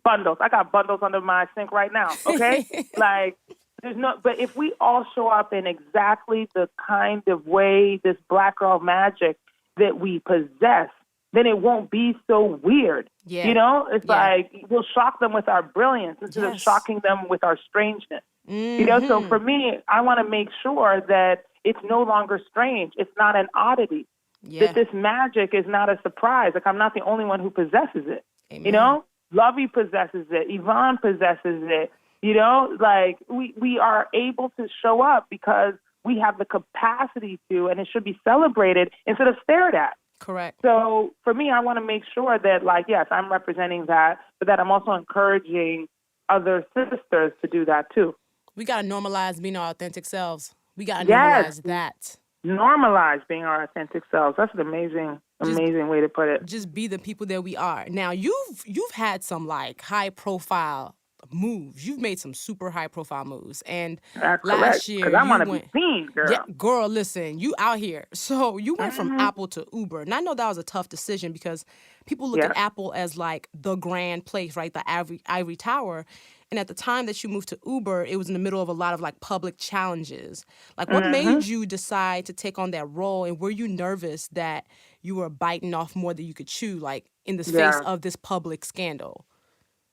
bundles. I got bundles under my sink right now, okay? Like, there's no, but if we all show up in exactly the kind of way, this black girl magic that we possess, then it won't be so weird. Yeah. You know, it's Yeah. like we'll shock them with our brilliance instead of Yes. shocking them with our strangeness. Mm-hmm. You know, so for me, I want to make sure that it's no longer strange. It's not an oddity. Yeah. That this magic is not a surprise. Like, I'm not the only one who possesses it. Amen. You know, Luvvie possesses it. Yvonne possesses it. You know, like we are able to show up because we have the capacity to, and it should be celebrated instead of stared at. Correct. So for me, I want to make sure that, like, yes, I'm representing that, but that I'm also encouraging other sisters to do that too. We got to normalize being our authentic selves. We got to Yes. normalize that. Normalize being our authentic selves. That's an amazing way to put it. Just be the people that we are. Now, you've had some like high profile moves. You've made some super high profile moves. And That's last correct. year Because I you want to be went, seen, girl. yeah, girl, listen, you out here. So you went from Apple to Uber. And I know that was a tough decision because people look at Apple as like the grand place, right? The ivory tower. And at the time that you moved to Uber, it was in the middle of a lot of like public challenges. Like, what made you decide to take on that role? And were you nervous that you were biting off more than you could chew, like in the face of this public scandal?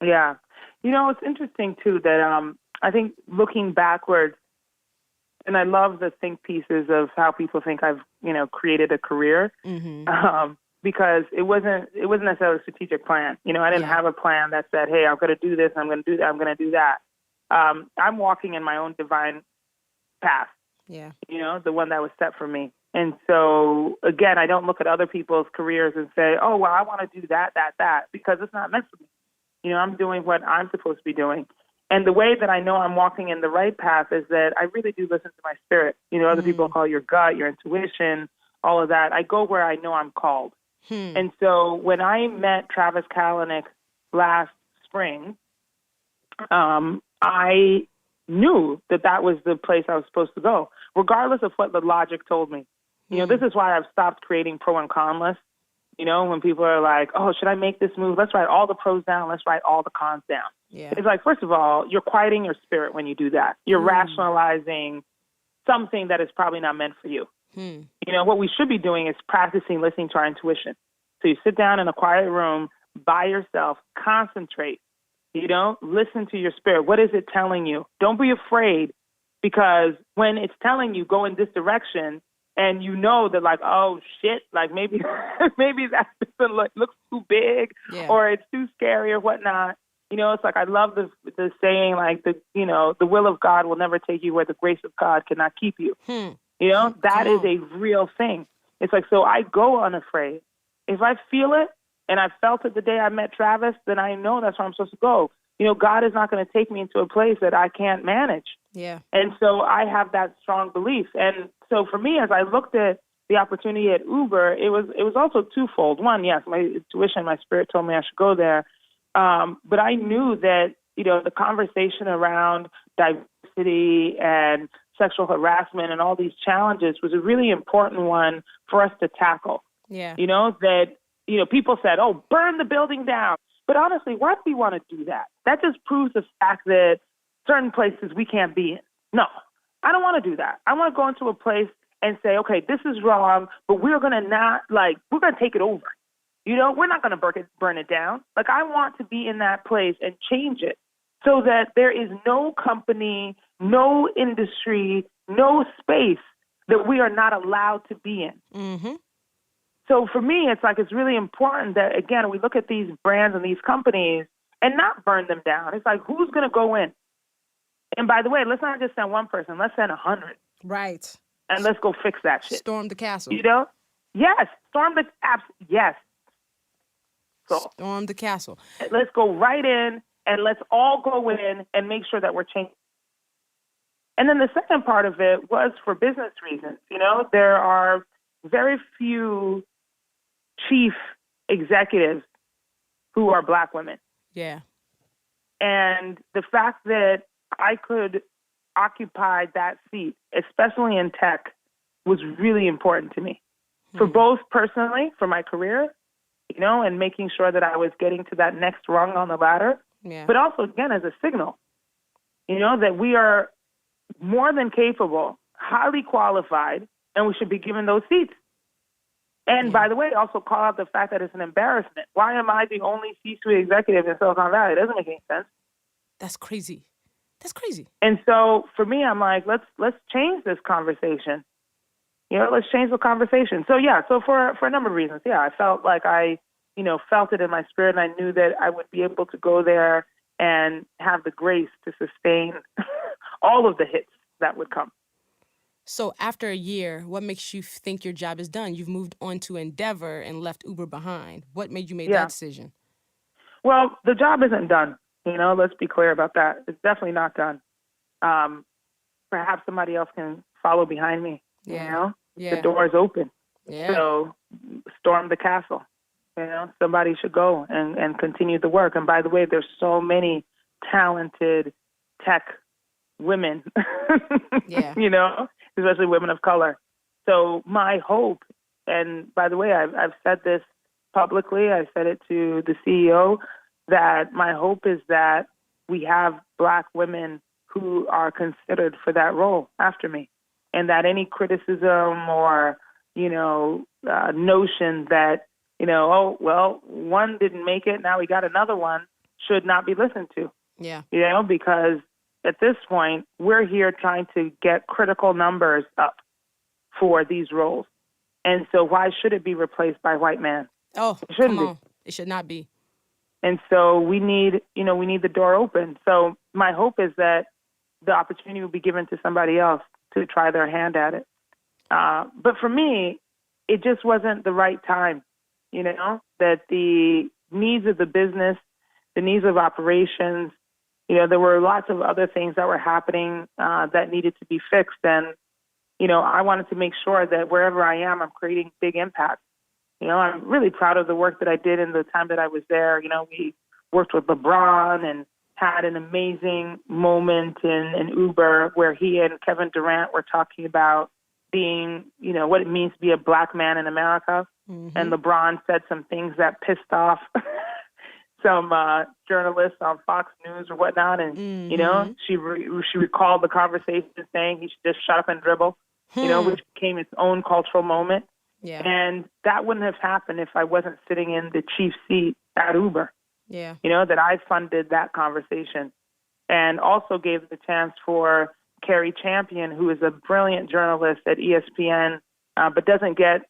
Yeah. You know, it's interesting too that I think looking backwards, and I love the think pieces of how people think I've, you know, created a career. Because it wasn't necessarily a strategic plan. You know, I didn't have a plan that said, hey, I'm going to do this, I'm going to do that, I'm going to do that. I'm walking in my own divine path. Yeah. You know, the one that was set for me. And so, again, I don't look at other people's careers and say, oh, well, I want to do that, because it's not meant for me. You know, I'm doing what I'm supposed to be doing. And the way that I know I'm walking in the right path is that I really do listen to my spirit. You know, other people call your gut, your intuition, all of that. I go where I know I'm called. And so when I met Travis Kalanick last spring, I knew that was the place I was supposed to go, regardless of what the logic told me. You know, this is why I've stopped creating pro and con lists. You know, when people are like, oh, should I make this move? Let's write all the pros down. Let's write all the cons down. Yeah. It's like, first of all, you're quieting your spirit when you do that. You're rationalizing something that is probably not meant for you. You know, what we should be doing is practicing listening to our intuition. So you sit down in a quiet room by yourself, concentrate, you know, listen to your spirit. What is it telling you? Don't be afraid, because when it's telling you go in this direction and you know that, like, oh shit, like maybe that looks too big or it's too scary or whatnot. You know, it's like, I love the saying, like, the will of God will never take you where the grace of God cannot keep you. You know, that is a real thing. It's like, so I go unafraid. If I feel it, and I felt it the day I met Travis, then I know that's where I'm supposed to go. You know, God is not going to take me into a place that I can't manage. Yeah. And so I have that strong belief. And so for me, as I looked at the opportunity at Uber, it was also twofold. One, yes, my intuition, my spirit told me I should go there. But I knew that, you know, the conversation around diversity and sexual harassment and all these challenges was a really important one for us to tackle. Yeah. You know, that, you know, people said, oh, burn the building down. But honestly, why do we want to do that? That just proves the fact that certain places we can't be in. No, I don't want to do that. I want to go into a place and say, okay, this is wrong, but we're going to take it over. You know, we're not going to burn it down. Like, I want to be in that place and change it so that there is no company, no industry, no space that we are not allowed to be in. So for me, it's like, it's really important that, again, we look at these brands and these companies and not burn them down. It's like, who's going to go in? And by the way, let's not just send one person. Let's send 100. Right. And let's go fix that shit. Storm the castle. You know? Yes. Yes. So, storm the castle. Let's go right in, and let's all go in and make sure that we're changing. And then the second part of it was for business reasons. You know, there are very few chief executives who are Black women. Yeah. And the fact that I could occupied that seat, especially in tech, was really important to me. For both personally, for my career, and making sure that I was getting to that next rung on the ladder, but also, again, as a signal, that we are more than capable, highly qualified, and we should be given those seats. And by the way, also call out the fact that it's an embarrassment. Why am I the only C-suite executive in Silicon Valley? It doesn't make any sense. That's crazy. That's crazy. And so for me, I'm like, let's change this conversation. Let's change the conversation. So so for a number of reasons, I felt like I, felt it in my spirit, and I knew that I would be able to go there and have the grace to sustain all of the hits that would come. So after a year, what makes you think your job is done? You've moved on to Endeavor and left Uber behind. What made you make that decision? Well, the job isn't done. Let's be clear about that. It's definitely not done. Perhaps somebody else can follow behind me. The door is open. So storm the castle. Somebody should go and continue the work. And by the way, there's so many talented tech women, especially women of color. So my hope, and by the way, I've said this publicly, I said it to the CEO, that my hope is that we have Black women who are considered for that role after me, and that any criticism or, notion that, oh, well, one didn't make it, now we got another one, should not be listened to. Because at this point, we're here trying to get critical numbers up for these roles. And so why should it be replaced by white man? Oh, it shouldn't come on. be. It should not be. And so we need the door open. So my hope is that the opportunity will be given to somebody else to try their hand at it. But for me, it just wasn't the right time, that the needs of the business, the needs of operations, there were lots of other things that were happening that needed to be fixed. And, I wanted to make sure that wherever I am, I'm creating big impact. I'm really proud of the work that I did in the time that I was there. We worked with LeBron and had an amazing moment in Uber where he and Kevin Durant were talking about being, what it means to be a Black man in America. Mm-hmm. And LeBron said some things that pissed off some journalists on Fox News or whatnot. And, she recalled the conversation saying he should just shut up and dribble, which became its own cultural moment. Yeah. And that wouldn't have happened if I wasn't sitting in the chief seat at Uber. Yeah. That I funded that conversation and also gave the chance for Carrie Champion, who is a brilliant journalist at ESPN, but doesn't get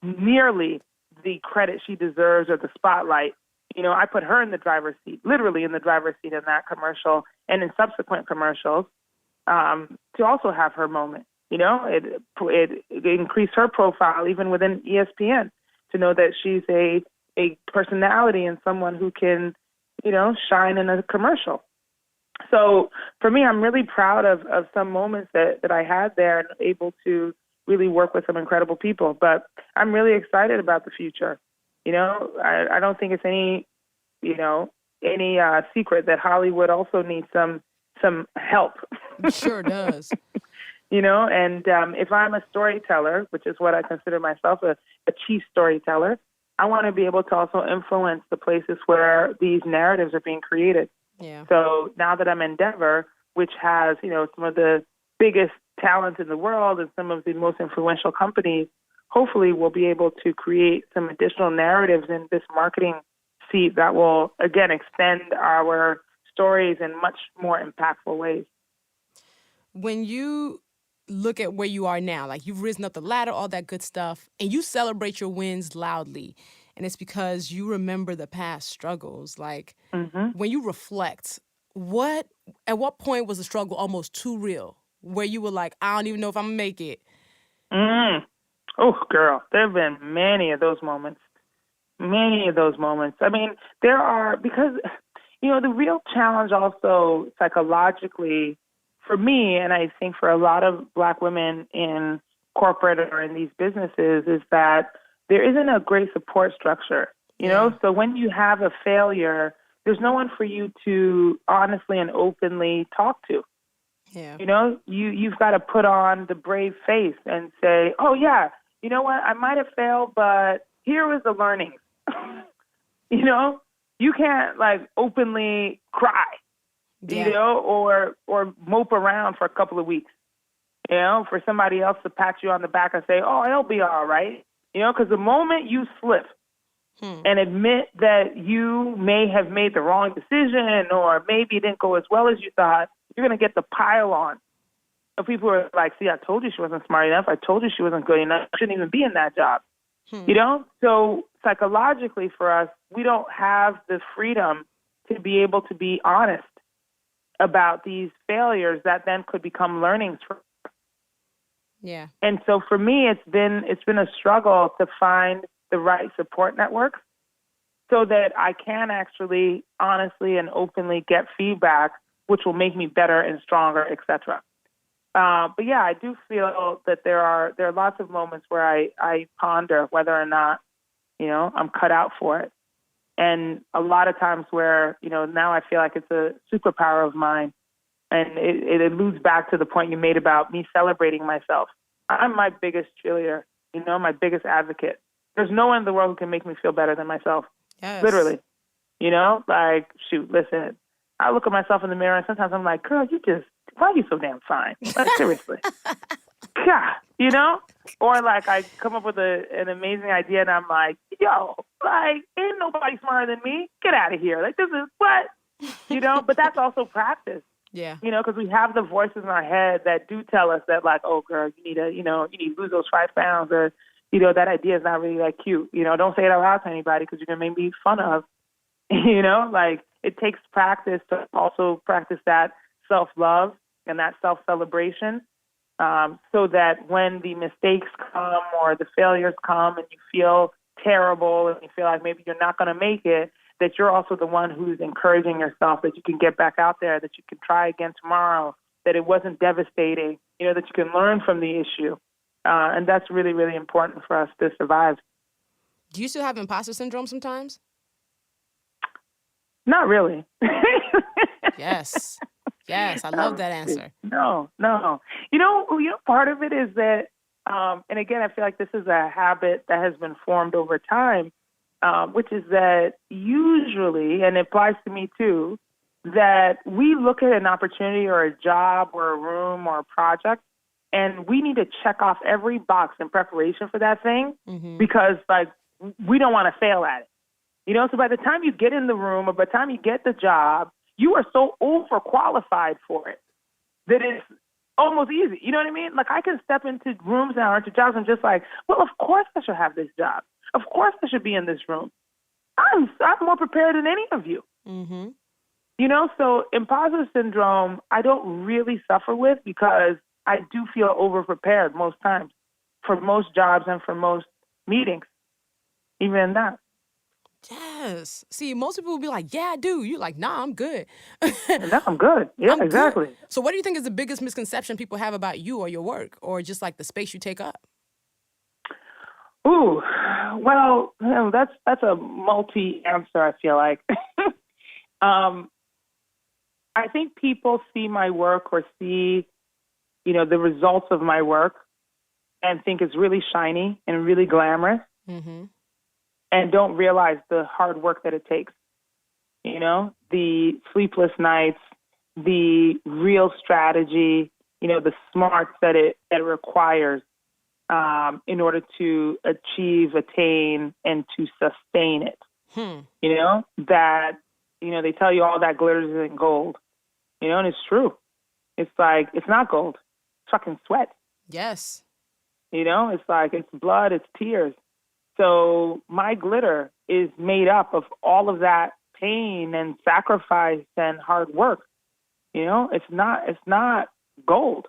nearly the credit she deserves or the spotlight. I put her in the driver's seat, literally in the driver's seat in that commercial and in subsequent commercials to also have her moment. It increased her profile even within ESPN to know that she's a personality and someone who can, shine in a commercial. So for me, I'm really proud of some moments that I had there and able to really work with some incredible people. But I'm really excited about the future. I don't think it's any secret that Hollywood also needs some help. It sure does. And if I'm a storyteller, which is what I consider myself, a chief storyteller, I want to be able to also influence the places where these narratives are being created. Yeah. So now that I'm in Denver, which has, some of the biggest talent in the world and some of the most influential companies, hopefully we'll be able to create some additional narratives in this marketing seat that will, again, extend our stories in much more impactful ways. When you look at where you are now, like you've risen up the ladder, all that good stuff, and you celebrate your wins loudly, and it's because you remember the past struggles. Like, when you reflect, at what point was the struggle almost too real, where you were like, I don't even know if I'm going to make it? Oh, girl, there have been many of those moments. Many of those moments. I mean, there are, because, the real challenge also psychologically for me, and I think for a lot of Black women in corporate or in these businesses, is that there isn't a great support structure, So when you have a failure, there's no one for you to honestly and openly talk to. Yeah. You know, you've got to put on the brave face and say, oh, yeah, you know what? I might have failed, but here was the learning. You know, you can't like openly cry, Yeah. you know, or mope around for a couple of weeks, you know, for somebody else to pat you on the back and say, oh, it'll be all right. You know, because the moment you slip and admit that you may have made the wrong decision or maybe it didn't go as well as you thought, you're going to get the pile on of people who are like, see, I told you she wasn't smart enough. I told you she wasn't good enough. She shouldn't even be in that job. You know? So psychologically for us, we don't have the freedom to be able to be honest about these failures that then could become learnings for us. Yeah. And so for me, it's been a struggle to find the right support networks so that I can actually honestly and openly get feedback, which will make me better and stronger, et cetera. But yeah, I do feel that there are lots of moments where I ponder whether or not, you know, I'm cut out for it. And a lot of times where, you know, now I feel like it's a superpower of mine. And it alludes back to the point you made about me celebrating myself. I'm my biggest cheerleader, you know, my biggest advocate. There's no one in the world who can make me feel better than myself. Yes. Literally. You know, like, shoot, listen, I look at myself in the mirror and sometimes I'm like, girl, why are you so damn fine? Like, seriously. God, you know? Or like I come up with an amazing idea and I'm like, yo, like, ain't nobody smarter than me. Get out of here. Like, this is what? You know? But that's also practice. Yeah. You know, because we have the voices in our head that do tell us that, like, oh, girl, you need to lose those 5 pounds, or, you know, that idea is not really that cute. You know, don't say it out loud to anybody because you're going to make me fun of. You know, like, it takes practice to also practice that self-love and that self-celebration, so that when the mistakes come or the failures come and you feel terrible and you feel like maybe you're not going to make it, that you're also the one who's encouraging yourself that you can get back out there, that you can try again tomorrow, that it wasn't devastating, you know, that you can learn from the issue. And that's really, really important for us to survive. Do you still have imposter syndrome sometimes? Not really. Yes. Yes, I love that answer. No. You know, part of it is that, and again, I feel like this is a habit that has been formed over time, which is that usually, and it applies to me too, that we look at an opportunity or a job or a room or a project, and we need to check off every box in preparation for that thing because, like, we don't want to fail at it. You know, so by the time you get in the room or by the time you get the job, you are so overqualified for it that it's almost easy. You know what I mean? Like, I can step into rooms now or into jobs and just like, well, of course I should have this job. Of course I should be in this room. I'm more prepared than any of you. Mm-hmm. You know, so imposter syndrome, I don't really suffer with because I do feel overprepared most times for most jobs and for most meetings, even that. Yes. See, most people will be like, yeah, I do. You're like, nah, I'm good. No, I'm good. Yeah, I'm exactly. Good. So what do you think is the biggest misconception people have about you or your work or just like the space you take up? Ooh, well, you know, that's a multi-answer, I feel like. I think people see my work or see, you know, the results of my work and think it's really shiny and really glamorous and don't realize the hard work that it takes. You know, the sleepless nights, the real strategy, you know, the smarts that it requires in order to achieve, attain, and to sustain it. You know, that, you know, they tell you all that glitters isn't gold, you know, and it's true. It's like, it's not gold. It's fucking sweat. Yes. You know, it's like, it's blood, it's tears. So my glitter is made up of all of that pain and sacrifice and hard work. You know, it's not gold.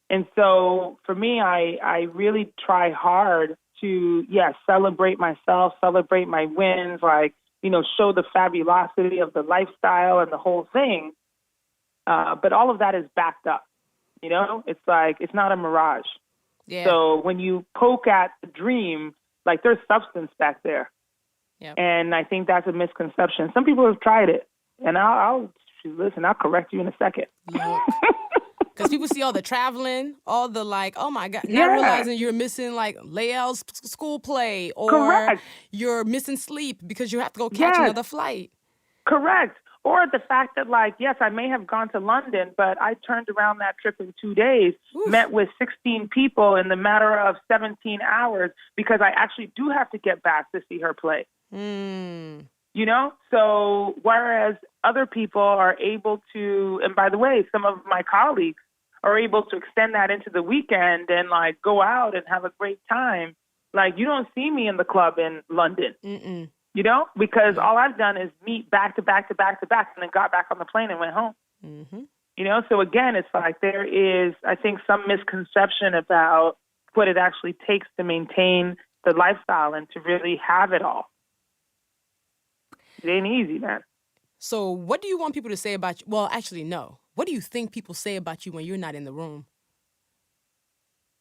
And so for me, I really try hard to, celebrate myself, celebrate my wins, like, you know, show the fabulosity of the lifestyle and the whole thing. But all of that is backed up. You know, it's like, it's not a mirage. Yeah. So when you poke at the dream, like, there's substance back there. Yep. And I think that's a misconception. Some people have tried it, and I'll correct you in a second. Because people see all the traveling, all the like, oh my God, not Yeah. realizing you're missing like Lael's school play, or Correct. you're missing sleep because you have to go catch Yes. another flight. Correct. Or the fact that, like, yes, I may have gone to London, but I turned around that trip in 2 days, met with 16 people in the matter of 17 hours because I actually do have to get back to see her play. Mm. You know? So whereas other people are able to, and by the way, some of my colleagues are able to extend that into the weekend and, like, go out and have a great time. Like, you don't see me in the club in London. Mm-mm. You know, because all I've done is meet back to back to back to back and then got back on the plane and went home. Mm-hmm. You know, so again, it's like there is, I think, some misconception about what it actually takes to maintain the lifestyle and to really have it all. It ain't easy, man. So what do you want people to say about you? Well, actually, no. What do you think people say about you when you're not in the room?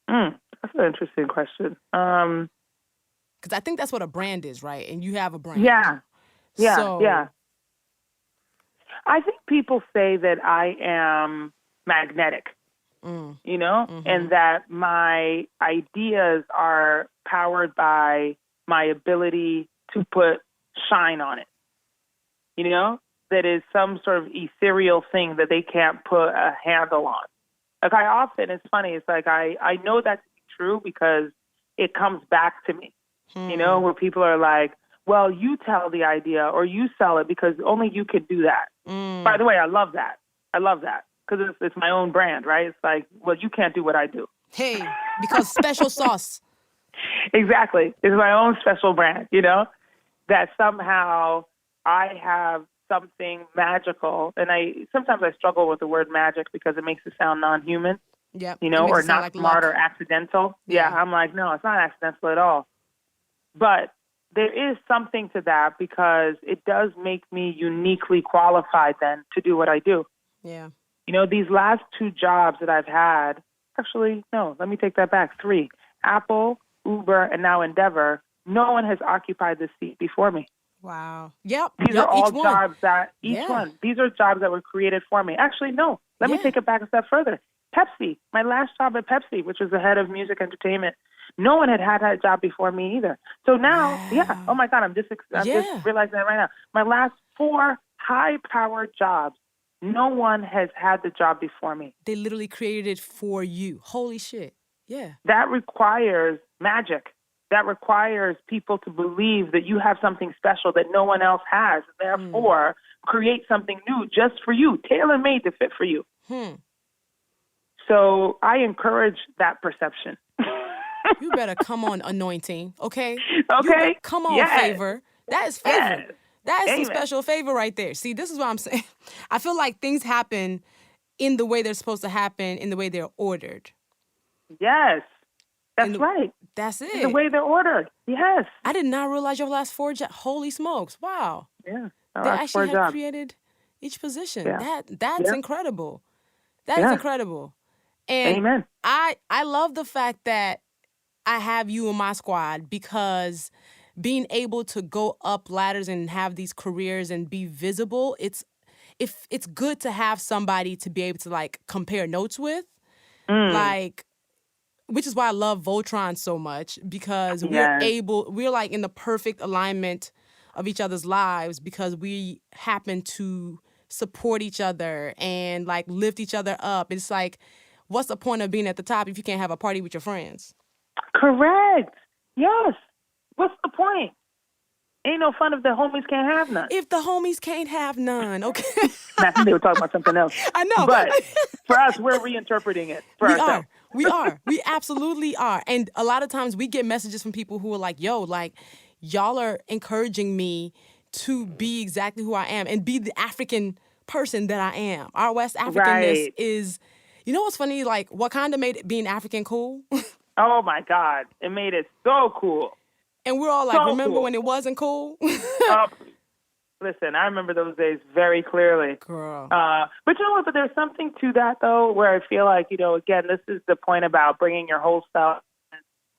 That's an interesting question. Because I think that's what a brand is, right? And you have a brand. Yeah. So, Yeah. I think people say that I am magnetic, you know, and that my ideas are powered by my ability to put shine on it, you know, that is some sort of ethereal thing that they can't put a handle on. Like it's funny, it's like I know that to be true because it comes back to me. You know, where people are like, well, you tell the idea or you sell it because only you could do that. By the way, I love that. Because it's my own brand, right? It's like, well, you can't do what I do. Hey, because special sauce. Exactly. It's my own special brand, you know, that somehow I have something magical. And sometimes I struggle with the word magic because it makes it sound non-human, yep. you know, or not like smart luck. or accidental. Yeah, I'm like, no, it's not accidental at all. But there is something to that because it does make me uniquely qualified then to do what I do. Yeah. You know, these last 2 jobs that I've had, actually, no, let me take that back. 3, Apple, Uber, and now Endeavor, no one has occupied this seat before me. Wow. Yep. These are all jobs that, these are jobs that were created for me. Actually, no, let me take it back a step further. Pepsi, my last job at Pepsi, which was the head of music entertainment, no one had that job before me either. So now, oh my God, I'm just realizing that right now. My last 4 high-powered jobs, no one has had the job before me. They literally created it for you. Holy shit. Yeah. That requires magic. That requires people to believe that you have something special that no one else has. Therefore, create something new just for you, tailor-made to fit for you. So I encourage that perception. You better come on, anointing, okay? Okay. Come on, favor. That is favor. Yes. That is Amen. some special favor right there. See, this is what I'm saying. I feel like things happen in the way they're supposed to happen, in the way they're ordered. Yes. That's right. That's it. The way they're ordered. Yes. I did not realize your last 4 jobs. Holy smokes. Wow. Yeah. They actually had created each position. Yeah. That's incredible. That is incredible. And Amen. I love the fact that I have you in my squad because being able to go up ladders and have these careers and be visible, it's good to have somebody to be able to like compare notes with. Like, which is why I love Voltron so much because we're like in the perfect alignment of each other's lives because we happen to support each other and like lift each other up. It's like, what's the point of being at the top if you can't have a party with your friends? Correct. Yes. What's the point? Ain't no fun if the homies can't have none. If the homies can't have none, okay. I think they were talking about something else. I know. But for us, we're reinterpreting it for ourselves. We are. We absolutely are. And a lot of times we get messages from people who are like, yo, like, y'all are encouraging me to be exactly who I am and be the African person that I am. Our West Africanness is, you know what's funny? Like, Wakanda made it being African cool. Oh, my God. It made it so cool. And we're all like, remember when it wasn't cool? Listen, I remember those days very clearly. Girl. But you know what? But there's something to that, though, where I feel like, you know, again, this is the point about bringing your whole self,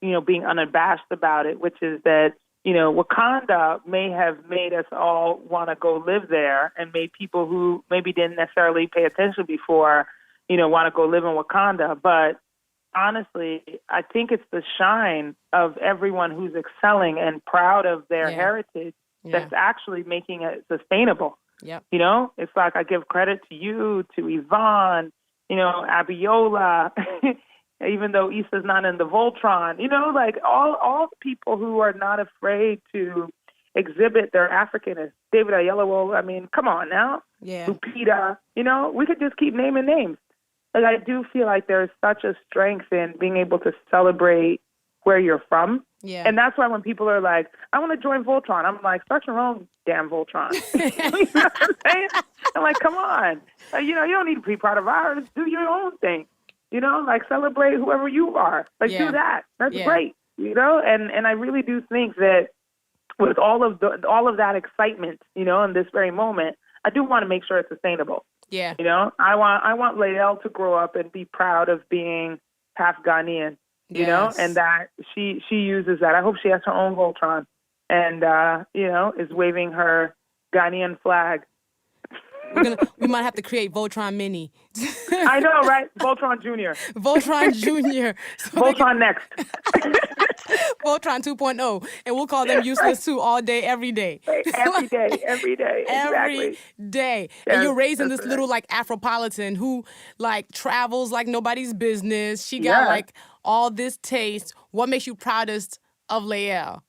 you know, being unabashed about it, which is that, you know, Wakanda may have made us all want to go live there and made people who maybe didn't necessarily pay attention before, want to go live in Wakanda. But honestly, I think it's the shine of everyone who's excelling and proud of their heritage that's actually making it sustainable. Yep. It's like I give credit to you, to Yvonne, Abiola, even though Issa's not in the Voltron, like all the people who are not afraid to exhibit their Africanness. David Oyelowo, I mean, come on now. Yeah. Lupita, we could just keep naming names. Like, I do feel like there's such a strength in being able to celebrate where you're from. Yeah. And that's why when people are like, I want to join Voltron, I'm like, start your own damn Voltron. You know what I'm saying? I'm like, come on. You don't need to be part of ours. Do your own thing. Like, celebrate whoever you are. Like, do that. That's great. And I really do think that with all of that excitement, in this very moment, I do want to make sure it's sustainable. Yeah. I want Lael to grow up and be proud of being half Ghanaian, and that she uses that. I hope she has her own Voltron and, is waving her Ghanaian flag. We might have to create Voltron Mini. I know, right? Voltron Junior. Voltron Junior. Voltron Next. Voltron 2.0. And we'll call them useless too all day, every day. Every day. Every day. Every day. Yes, and you're raising this right. little like Afropolitan who like travels like nobody's business. She got like all this taste. What makes you proudest of Lael?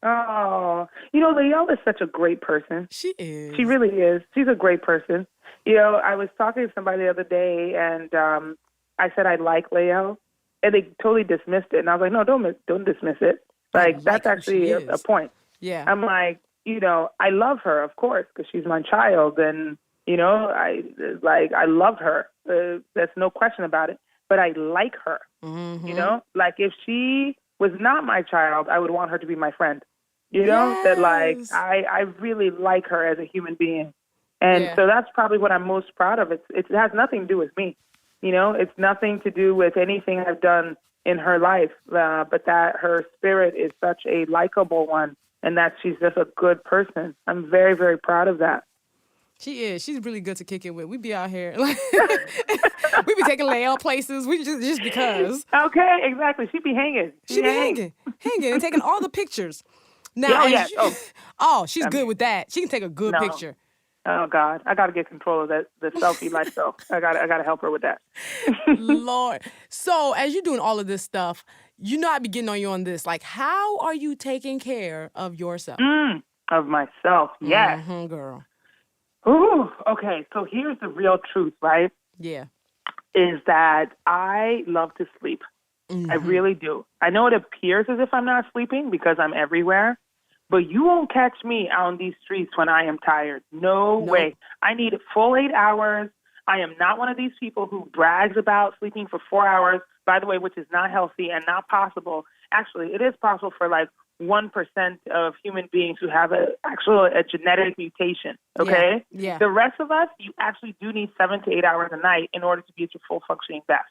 Oh, Lael is such a great person. She is. She really is. She's a great person. I was talking to somebody the other day, and I said I like Lael, and they totally dismissed it. And I was like, no, don't dismiss it. Like that's actually a point. Yeah. I'm like, I love her, of course, because she's my child, and I love her. There's no question about it. But I like her. Mm-hmm. Like if she was not my child, I would want her to be my friend. That like I really like her as a human being. And so that's probably what I'm most proud of. It has nothing to do with me. It's nothing to do with anything I've done in her life, but that her spirit is such a likable one and that she's just a good person. I'm very, very proud of that. She is. She's really good to kick it with. We be out here. We be taking Lael places. We just because. Okay, exactly. She be hanging. She be hanging and taking all the pictures. Now, she's good with that. She can take a good picture. Oh God, I got to get control of the selfie life though. I got to help her with that. Lord. So as you're doing all of this stuff, I be getting on you on this. Like, how are you taking care of yourself? Of myself, yes. Mm-hmm, girl. Ooh, okay. So here's the real truth, right? Yeah. Is that I love to sleep. Mm-hmm. I really do. I know it appears as if I'm not sleeping because I'm everywhere, but you won't catch me out on these streets when I am tired. No way. I need a full 8 hours. I am not one of these people who brags about sleeping for 4 hours, by the way, which is not healthy and not possible. Actually, it is possible for like 1% of human beings who have a genetic mutation, okay? Yeah. The rest of us, you actually do need 7 to 8 hours a night in order to be at your full functioning best.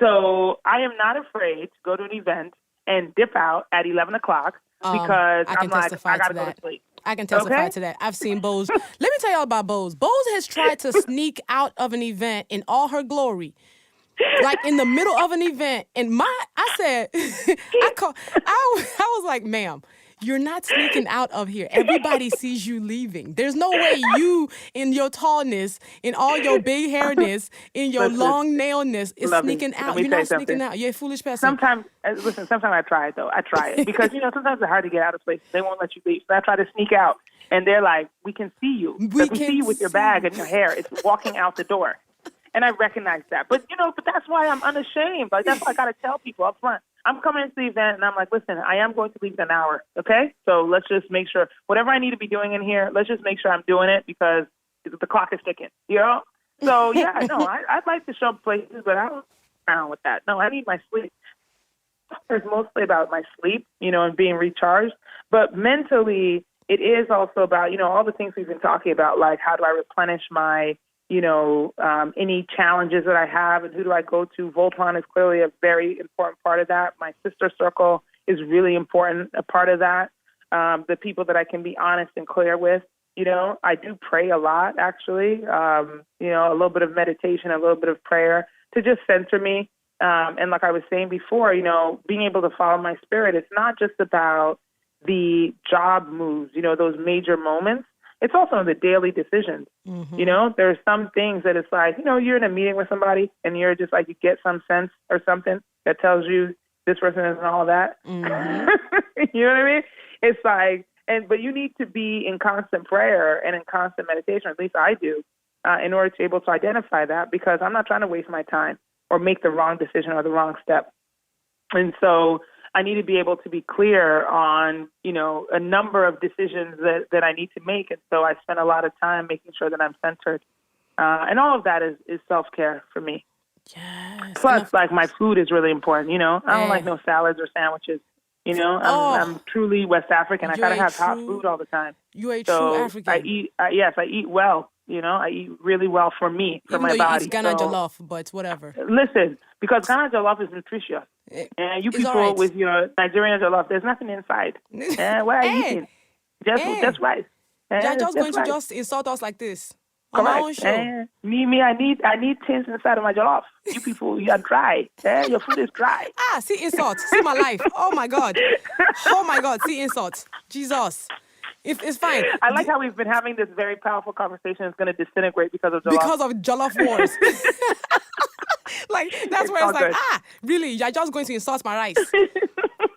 So I am not afraid to go to an event and dip out at 11 o'clock because I'm like, I got to go to sleep. I can testify to that. I've seen Boz. Let me tell y'all about Boz. Boz has tried to sneak out of an event in all her glory. Like in the middle of an event, and I said, I was like, ma'am, you're not sneaking out of here. Everybody sees you leaving. There's no way you, in your tallness, in all your big hairness, in your long nailness, is sneaking out. You're not sneaking out. You're a foolish person. Sometimes I try it, though. I try it. Because, sometimes it's hard to get out of places. They won't let you leave. So I try to sneak out. And they're like, we can see you. We see you with your bag and your hair. It's walking out the door. And I recognize that. But that's why I'm unashamed. Like, that's why I got to tell people up front. I'm coming into the event, and I'm like, listen, I am going to leave in an hour, okay? So let's just make sure, whatever I need to be doing in here, let's just make sure I'm doing it because the clock is ticking, So, yeah, no, I'd like to show up places, but I don't down with that. No, I need my sleep. It's mostly about my sleep, and being recharged. But mentally, it is also about, all the things we've been talking about, like how do I replenish my any challenges that I have and who do I go to? Voltron is clearly a very important part of that. My sister circle is really important, a part of that. The people that I can be honest and clear with. I do pray a lot, actually. A little bit of meditation, a little bit of prayer to just center me. And like I was saying before, being able to follow my spirit, it's not just about the job moves, those major moments. It's also in the daily decisions. Mm-hmm. There's some things that it's like, you're in a meeting with somebody and you're just like, you get some sense or something that tells you this person isn't all that. Mm-hmm. You know what I mean? It's like, but you need to be in constant prayer and in constant meditation, or at least I do, in order to be able to identify that, because I'm not trying to waste my time or make the wrong decision or the wrong step. And so I need to be able to be clear on, a number of decisions that I need to make. And so I spend a lot of time making sure that I'm centered. And all of that is self-care for me. Yes. Plus, like, my food is really important. I don't like no salads or sandwiches. I'm truly West African. I gotta have hot food all the time. You're a true African. I eat well. I eat really well for me, for Even my though body. You eat Ghana jollof, but whatever. Listen, because Ghana jollof is nutritious. And you people right. with your Nigerian jollof, there's nothing inside. What are you eating? Just rice. You're just going to just insult us like this. Correct. On my own show. Me, I need things inside of my jollof. You people, you are dry. Your food is dry. See insults. See my life. Oh my God. See insults. Jesus. It's fine. I like how we've been having this very powerful conversation. It's going to disintegrate because of jollof. Because of jollof wars. Like, that's where it's like, really? You're just going to insult my rice.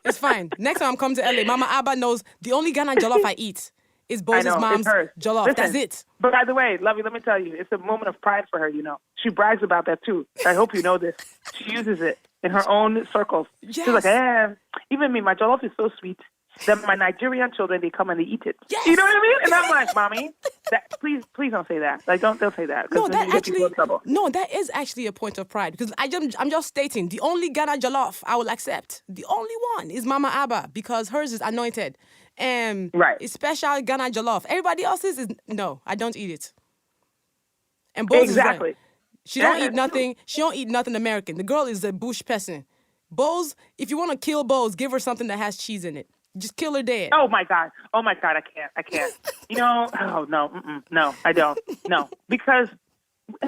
It's fine. Next time I'm coming to LA, Mama Abba knows the only Ghana jollof I eat is Bo's mom's jollof. Listen, that's it. But by the way, Luvvie, let me tell you, it's a moment of pride for her, She brags about that, too. I hope you know this. She uses it in her own circles. Yes. She's like, even me, my jollof is so sweet that my Nigerian children, they come and they eat it. Yes. You know what I mean? And I'm like, Mommy, please don't say that. Like, don't say that. No, that is actually a point of pride, because I'm just stating the only Ghana jollof I will accept. The only one is Mama Abba, because hers is anointed. Right. It's special Ghana jollof. Everybody else's is no, I don't eat it. And Bo's exactly. Is she don't eat nothing. She don't eat nothing American. The girl is a bush person. Bo's, if you want to kill Bo's, give her something that has cheese in it. Just kill her dead. Oh my God, I can't. Oh no, I don't. No, because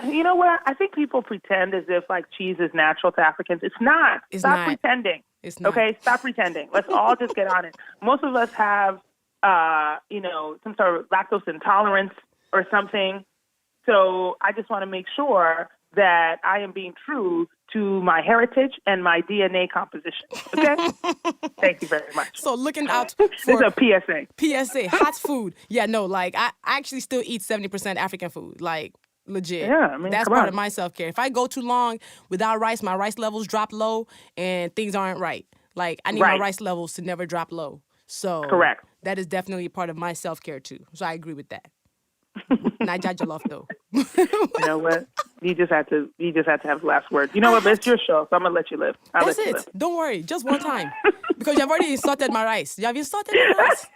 you know what? I think people pretend as if like cheese is natural to Africans. It's not. Stop pretending. It's not. Okay, stop pretending. Let's all just get on it. Most of us have, some sort of lactose intolerance or something. So I just want to make sure that I am being true to my heritage and my DNA composition. Okay? Thank you very much. So looking out This for is a PSA. PSA, hot food. Yeah, no, like I actually still eat 70% African food. Like, legit. Yeah, I mean, that's part of my self-care. If I go too long without rice, my rice levels drop low and things aren't right. Like, I need my rice levels to never drop low. So correct. That is definitely part of my self-care too. So I agree with that. Naija jollof though. You know what? You just have to have the last word. You know what? But it's your show, so I'm gonna let you live. That's it. Don't worry, just one time, because you've already insulted my rice. You have insulted my rice.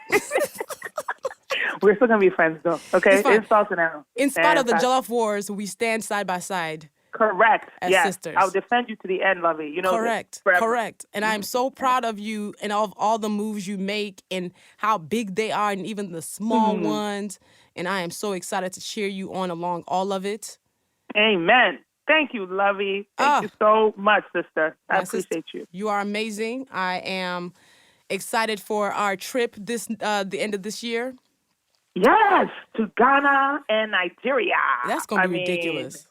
We're still gonna be friends though. Okay, insults now. In spite of the jollof wars, we stand side by side. Correct. As sisters. I'll defend you to the end, Luvvie. You know. Correct. And I'm so proud of you and of all the moves you make and how big they are, and even the small ones. And I am so excited to cheer you on along all of it. Amen. Thank you, Luvvie. Thank you so much, sister. I appreciate you. You are amazing. I am excited for our trip the end of this year. Yes, to Ghana and Nigeria. That's gonna be ridiculous.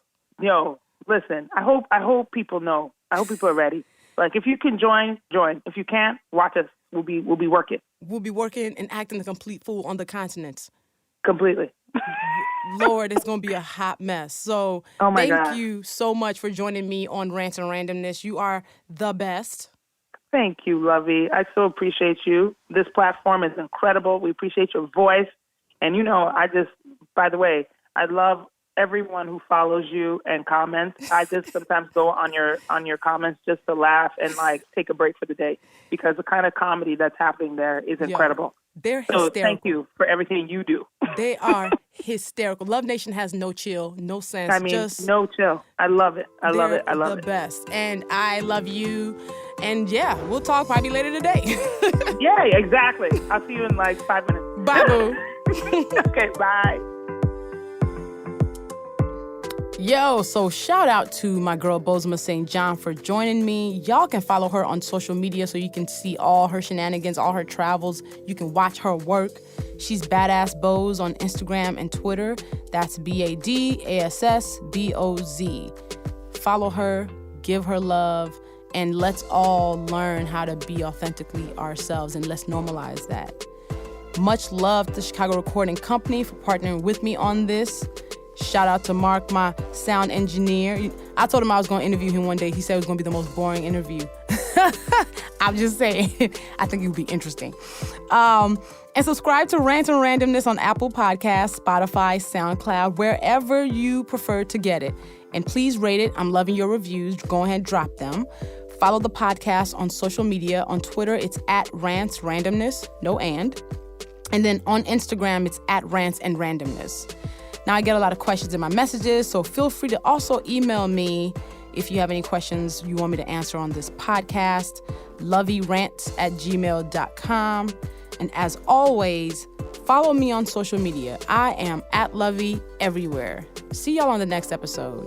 Listen. I hope people know. I hope people are ready. Like, if you can join. If you can't, watch us. We'll be working. We'll be working and acting a complete fool on the continent. Completely. Lord, it's going to be a hot mess. So thank you so much for joining me on Rants and Randomness. You are the best. Thank you, Luvvie. I so appreciate you. This platform is incredible. We appreciate your voice. And, by the way, I love everyone who follows you and comments. I just sometimes go on your comments just to laugh and like take a break for the day, because the kind of comedy that's happening there is incredible. They're hysterical. So thank you for everything you do. They are hysterical. Love Nation has no chill, no sense. Just no chill. I love it. I love it. The best. And I love you. And we'll talk probably later today. Yeah, exactly. I'll see you in like 5 minutes. Bye, boo. Okay, bye. Yo, so shout out to my girl Bozoma Saint John for joining me. Y'all can follow her on social media so you can see all her shenanigans, all her travels. You can watch her work. She's Badass Boz on Instagram and Twitter. That's BADASSBOZ. Follow her, give her love, and let's all learn how to be authentically ourselves, and let's normalize that. Much love to the Chicago Recording Company for partnering with me on this. Shout out to Mark, my sound engineer. I told him I was going to interview him one day. He said it was going to be the most boring interview. I'm just saying. I think it would be interesting. And subscribe to Rants and Randomness on Apple Podcasts, Spotify, SoundCloud, wherever you prefer to get it. And please rate it. I'm loving your reviews. Go ahead and drop them. Follow the podcast on social media. On Twitter, it's @rantsrandomness, no and. And then on Instagram, it's @rantsandrandomness. Now, I get a lot of questions in my messages, so feel free to also email me if you have any questions you want me to answer on this podcast, LuvvieRants@gmail.com. And as always, follow me on social media. I am @Luvvie everywhere. See y'all on the next episode.